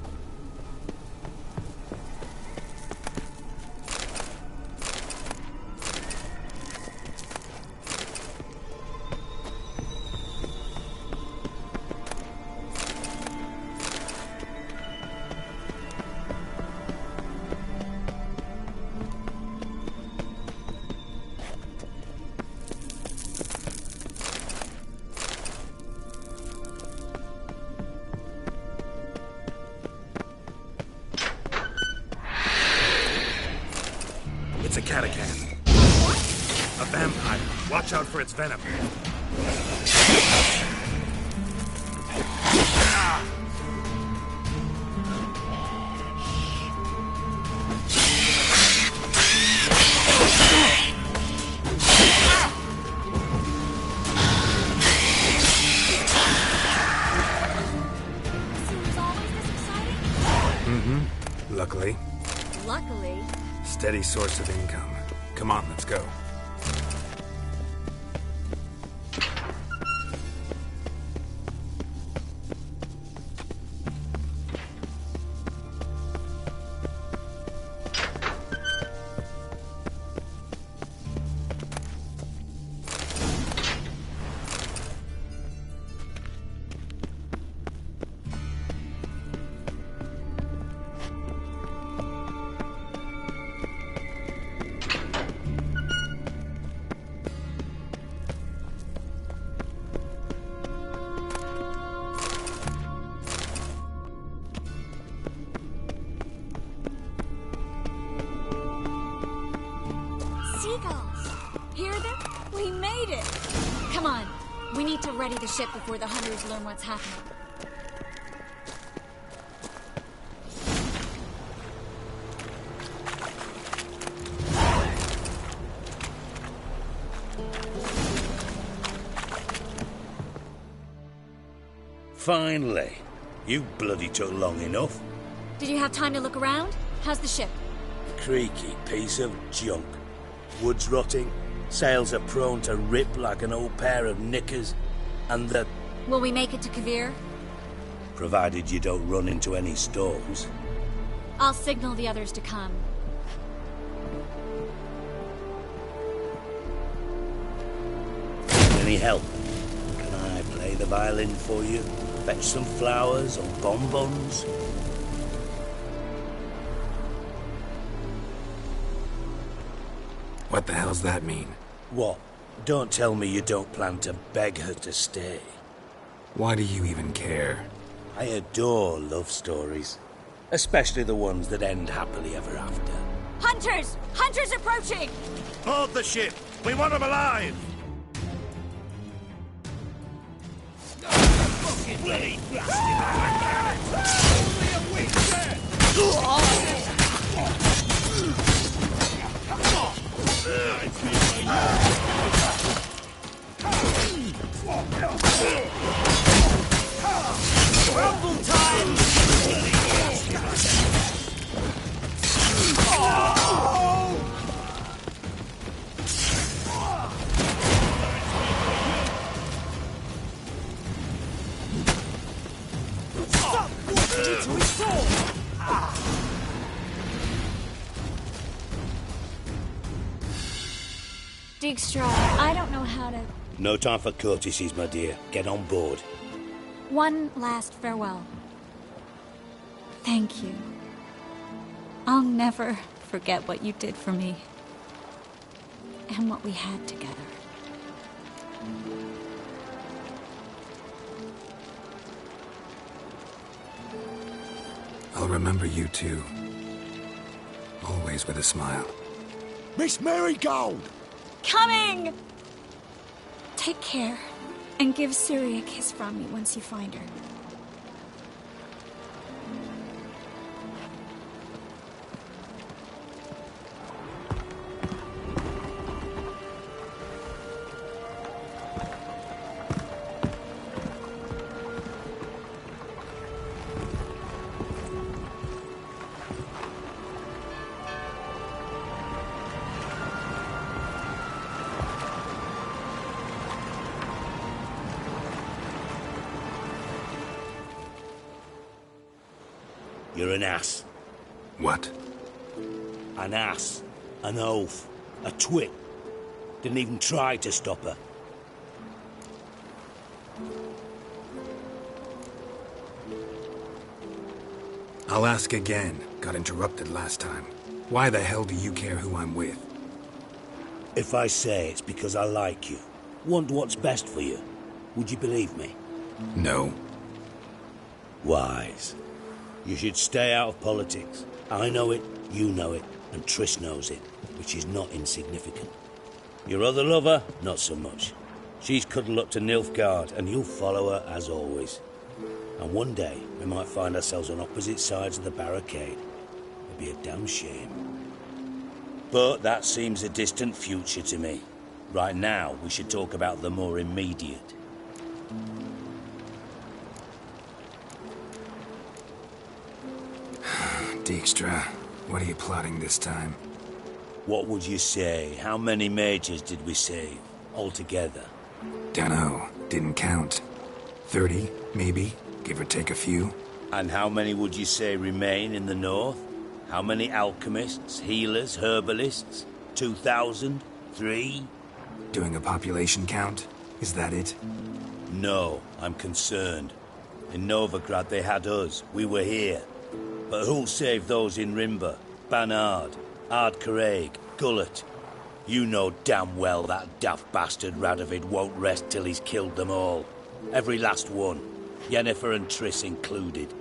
Catacan. A vampire. Watch out for its venom. Luckily. Luckily. Steady source of income. Come on, let's go. Ready the ship before the hunters learn what's happening. Finally. You bloody took long enough. Did you have time to look around? How's the ship? Creaky piece of junk. Wood's rotting. Sails are prone to rip like an old pair of knickers. And the... Will we make it to Kavir? Provided you don't run into any storms. I'll signal the others to come. Any help? Can I play the violin for you? Fetch some flowers or bonbons? What the hell's that mean? What? Don't tell me you don't plan to beg her to stay. Why do you even care? I adore love stories. Especially the ones that end happily ever after. Hunters! Hunters approaching! Board the ship! We want them alive! Fucking bloody bastard! Only a weak Rumble time! Stop! To his sword! Dijkstra, I don't know how to... No time for courtesies, my dear. Get on board. One last farewell. Thank you. I'll never forget what you did for me. And what we had together. I'll remember you too. Always with a smile. Miss Marigold! Coming! Take care, and give Siri a kiss from me once you find her. You're an ass. What? An ass. An oaf. A twit. Didn't even try to stop her. I'll ask again. Got interrupted last time. Why the hell do you care who I'm with? If I say it's because I like you, want what's best for you, would you believe me? No. Wise. You should stay out of politics. I know it, you know it. and Triss knows it, which is not insignificant. Your other lover, not so much. She's cuddled up to Nilfgaard, and you'll follow her as always. And one day, we might find ourselves on opposite sides of the barricade. It'd be a damn shame. But that seems a distant future to me. Right now, we should talk about the more immediate. Dijkstra, what are you plotting this time? What would you say? How many mages did we save, altogether? Dunno. Didn't count. 30, maybe, give or take a few. And how many would you say remain in the north? How many alchemists, healers, herbalists? 2,000? 3? Doing a population count? Is that it? No, I'm concerned. In Novigrad they had us. We were here. But who'll save those in Rimba? Banard, Ardcaraig, Gullet? You know damn well that daft bastard Radovid won't rest till he's killed them all. Every last one. Yennefer and Triss included.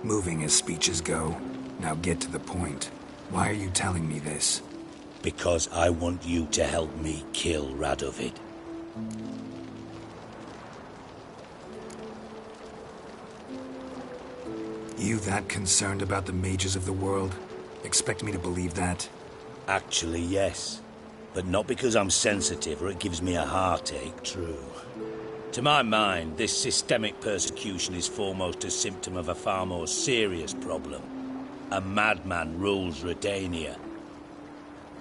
Moving as speeches go. Now get to the point. Why are you telling me this? Because I want you to help me kill Radovid. You that concerned about the mages of the world? Expect me to believe that? Actually, yes. But not because I'm sensitive or it gives me a heartache, true. To my mind, this systemic persecution is foremost a symptom of a far more serious problem. A madman rules Redania.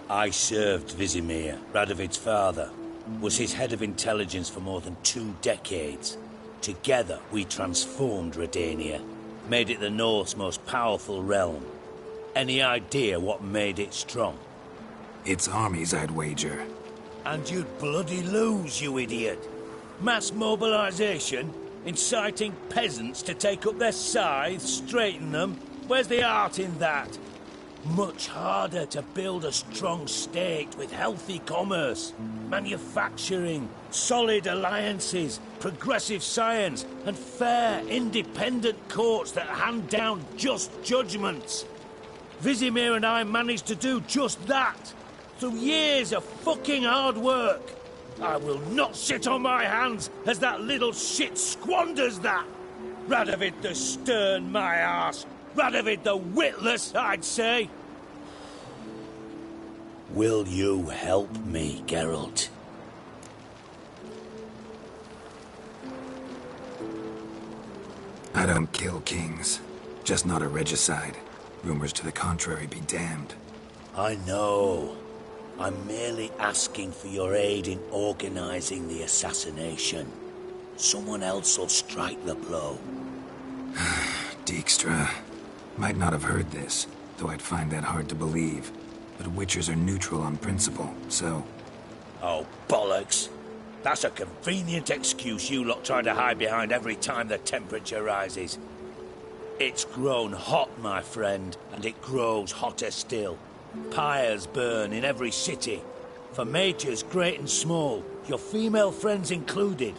I served Vizimir, Radovid's father, was his head of intelligence for more than 2 decades. Together, we transformed Redania, made it the North's most powerful realm. Any idea what made it strong? Its armies, I'd wager. And you'd bloody lose, you idiot. Mass mobilization, inciting peasants to take up their scythes, straighten them. Where's the art in that? Much harder to build a strong state with healthy commerce, manufacturing, solid alliances, progressive science, and fair, independent courts that hand down just judgments. Vizimir and I managed to do just that, through years of fucking hard work. I will not sit on my hands as that little shit squanders that. Radovid the stern, my arse. Radovid the witless, I'd say. Will you help me, Geralt? I don't kill kings. Just not a regicide. Rumors to the contrary be damned. I know. I'm merely asking for your aid in organizing the assassination. Someone else will strike the blow. Dijkstra. Might not have heard this, though I'd find that hard to believe. But Witchers are neutral on principle, so... Oh, bollocks. That's a convenient excuse you lot try to hide behind every time the temperature rises. It's grown hot, my friend, and it grows hotter still. Pyres burn in every city. For mages great and small, your female friends included.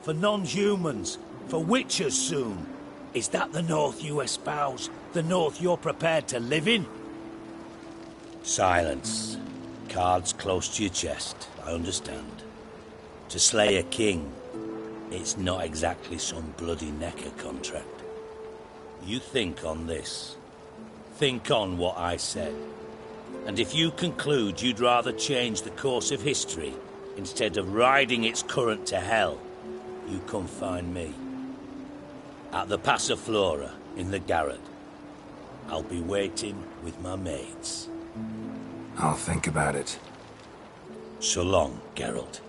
For non-humans, for witchers soon. Is that the North you espouse? The North you're prepared to live in? Silence. Cards close to your chest, I understand. To slay a king, it's not exactly some bloody necker contract. You think on this. Think on what I said. And if you conclude you'd rather change the course of history instead of riding its current to hell, you come find me. At the Passiflora, in the garret. I'll be waiting with my mates. I'll think about it. So long, Geralt.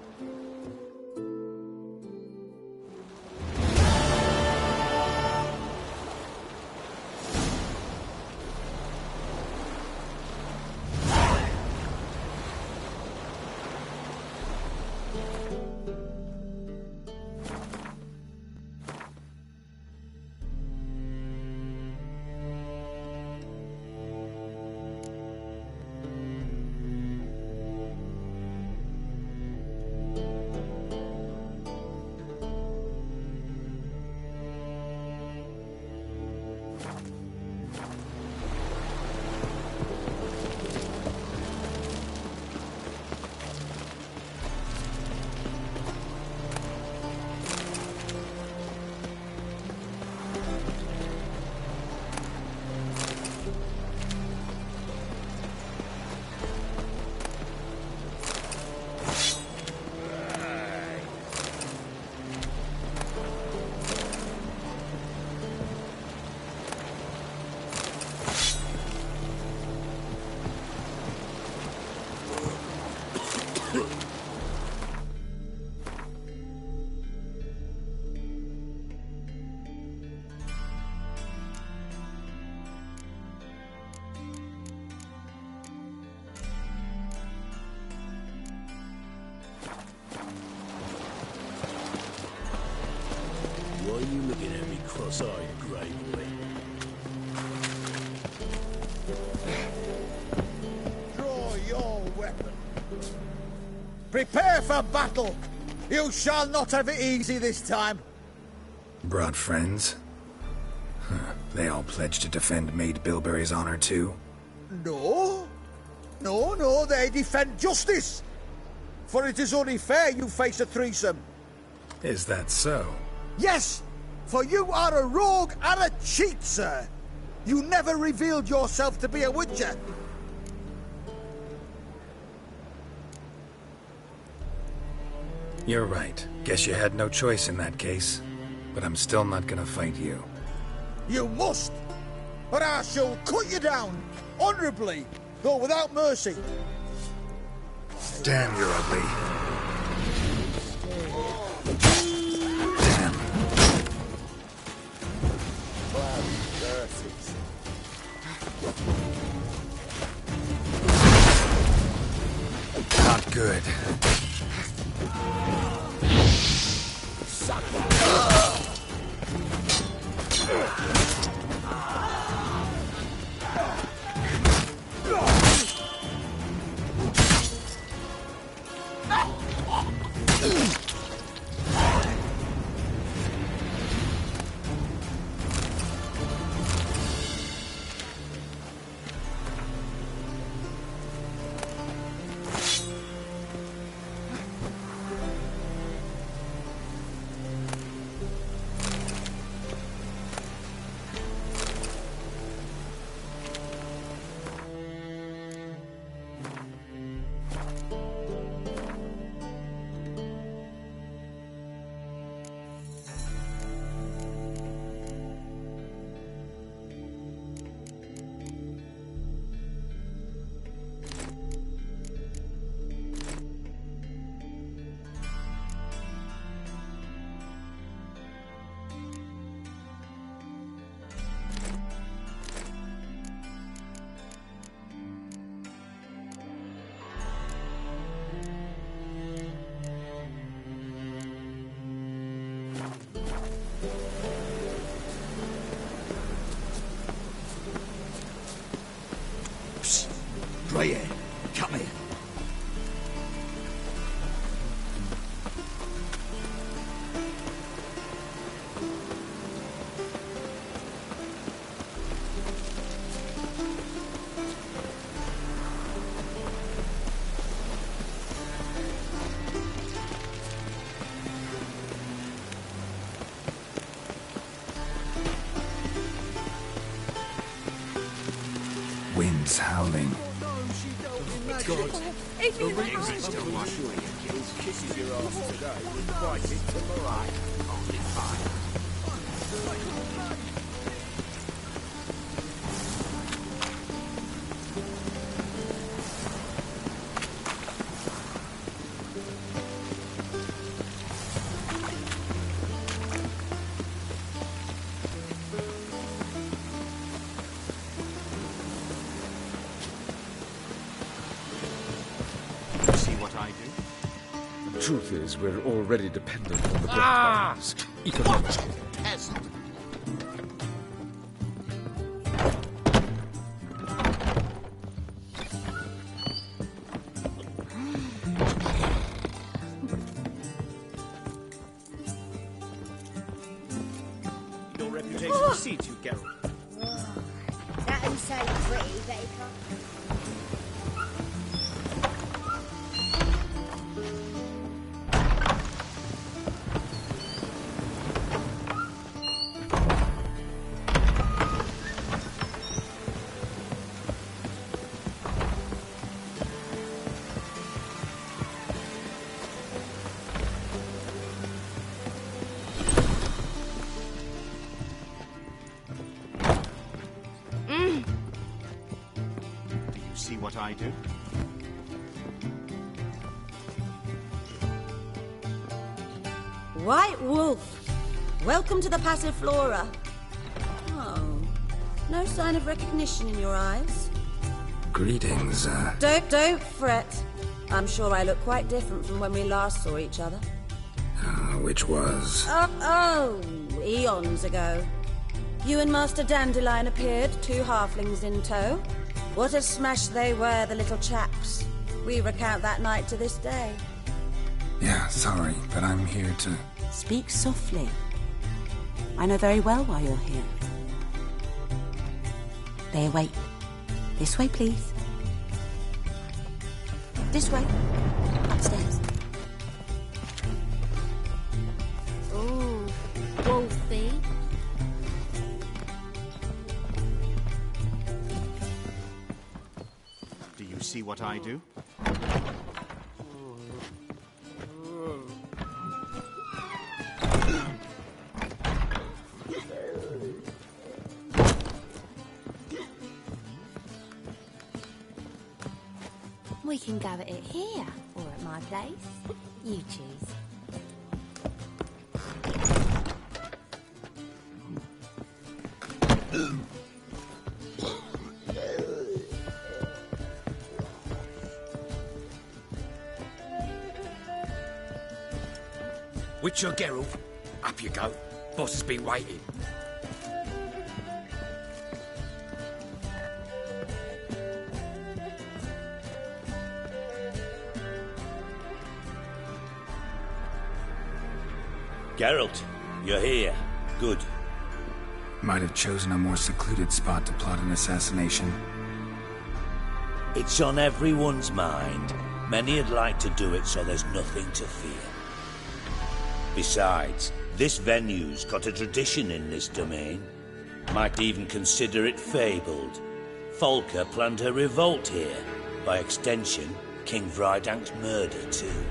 Why are you looking at me cross-eyed, Grey Boy? Draw your weapon. Prepare for battle. You shall not have it easy this time. Brought friends? Huh. They all pledged to defend Maid Bilberry's honor too? No. No, they defend justice. For it is only fair you face a threesome. Is that so? Yes, for you are a rogue and a cheat, sir. You never revealed yourself to be a witcher. You're right. Guess you had no choice in that case. But I'm still not gonna fight you. You must, or I shall cut you down, honourably, though without mercy. Damn, you're ugly. Not good. Right here. Come here. Wind's howling. God, the rings still wash away your guilt. Kisses your ass today, invite it to Mariah. Only fine. Truth is, we're already dependent on the Blackburns. Economically. Peasant. Your reputation precedes you, Geralt. That don't sound pretty, Baker. Do you see what I do? White Wolf, welcome to the Passiflora. Oh, no sign of recognition in your eyes. Greetings, Don't fret. I'm sure I look quite different from when we last saw each other. Which was? Eons ago. You and Master Dandelion appeared, 2 halflings in tow. What a smash they were, the little chaps. We recount that night to this day. Yeah, sorry, but I'm here to... Speak softly. I know very well why you're here. They await. This way, please. This way. Upstairs. Ooh, Wolfie. Do you see what I do? We can go at it here, or at my place. You choose. Witcher Geralt, up you go. Boss has been waiting. Geralt, you're here. Good. Might have chosen a more secluded spot to plot an assassination. It's on everyone's mind. Many would like to do it so there's nothing to fear. Besides, this venue's got a tradition in this domain. Might even consider it fabled. Folka planned her revolt here. By extension, King Vrydank's murder too.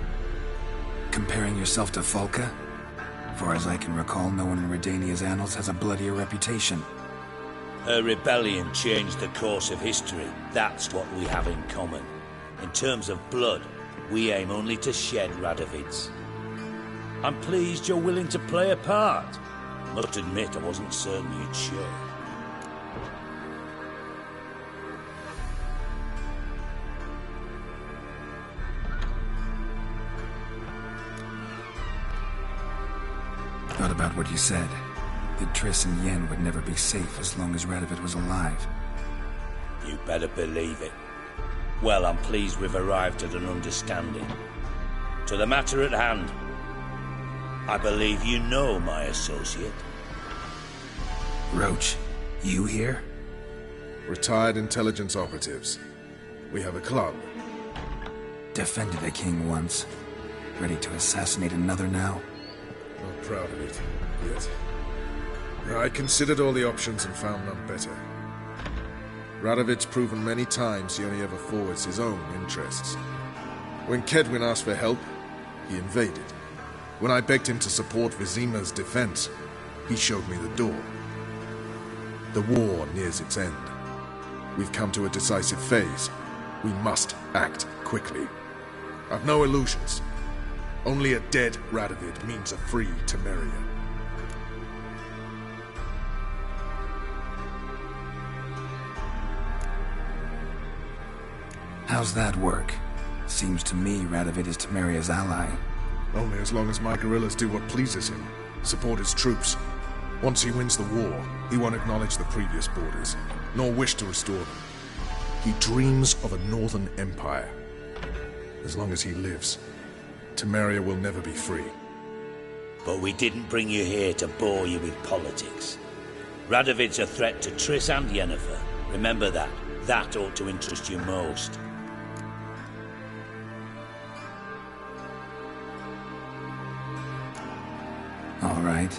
Comparing yourself to Folka? Far as I can recall, no one in Redania's annals has a bloodier reputation. Her rebellion changed the course of history. That's what we have in common. In terms of blood, we aim only to shed Radovid's. I'm pleased you're willing to play a part. Must admit, I wasn't certain you'd share. Thought about what you said. That Triss and Yen would never be safe as long as Radovid was alive. You better believe it. Well, I'm pleased we've arrived at an understanding. To the matter at hand, I believe you know my associate. Roach, you here? Retired intelligence operatives. We have a club. Defended a king once. Ready to assassinate another now? Not proud of it, yet. I considered all the options and found none better. Radovid's proven many times he only ever forwards his own interests. When Kedwin asked for help, he invaded. When I begged him to support Vizima's defense, he showed me the door. The war nears its end. We've come to a decisive phase. We must act quickly. I've no illusions. Only a dead Radovid means a free Temeria. How's that work? Seems to me Radovid is Temeria's ally. Only as long as my guerrillas do what pleases him. Support his troops. Once he wins the war, he won't acknowledge the previous borders, nor wish to restore them. He dreams of a northern empire. As long as he lives, Temeria will never be free. But we didn't bring you here to bore you with politics. Radovid's a threat to Triss and Yennefer. Remember that. That ought to interest you most. All right.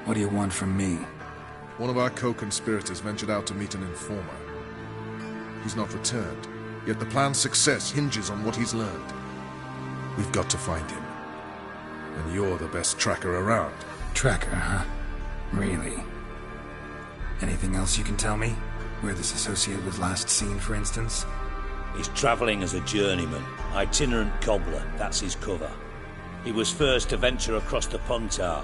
What do you want from me? One of our co-conspirators ventured out to meet an informer. He's not returned, yet the plan's success hinges on what he's learned. We've got to find him. And you're the best tracker around. Tracker, huh? Really? Anything else you can tell me? Where this associate was last seen, for instance? He's travelling as a journeyman. Itinerant cobbler, that's his cover. He was first to venture across the Pontar.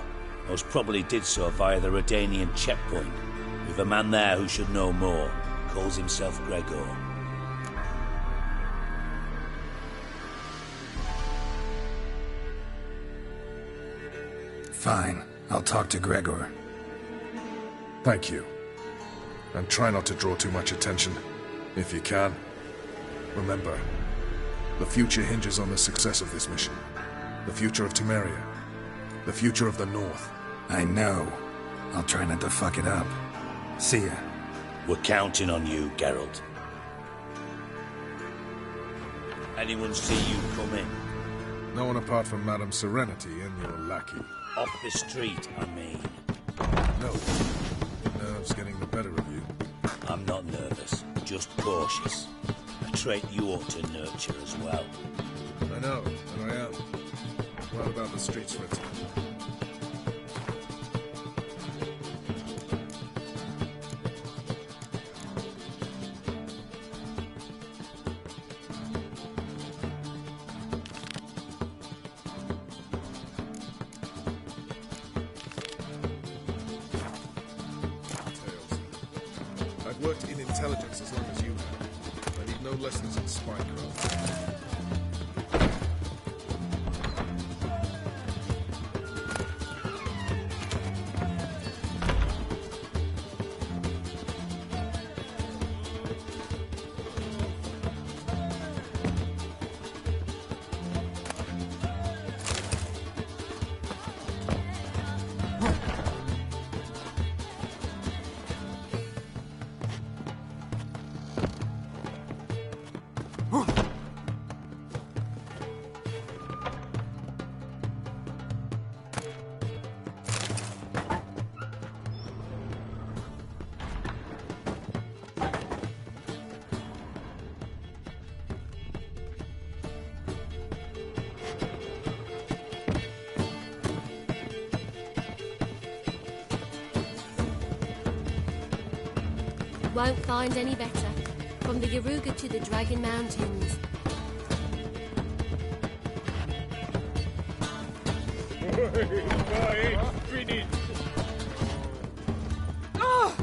Most probably did so via the Redanian checkpoint. With a man there who should know more. Calls himself Gregor. Fine. I'll talk to Gregor. Thank you. And try not to draw too much attention, if you can. Remember, the future hinges on the success of this mission. The future of Temeria. The future of the North. I know. I'll try not to fuck it up. See ya. We're counting on you, Geralt. Anyone see you come in? No one apart from Madame Serenity and your lackey. Off the street, I mean. No. Nerves getting the better of you. I'm not nervous, just cautious. A trait you ought to nurture as well. I know, and I am. What about the streets, Fritz? I've worked in intelligence as long as you have. I need no lessons in spycraft. Won't find any better. From the Yaruga to the Dragon Mountains. Oh,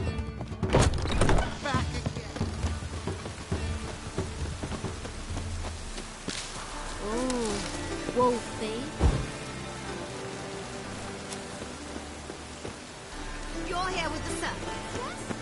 Wolfie. You're here with the servants, yes?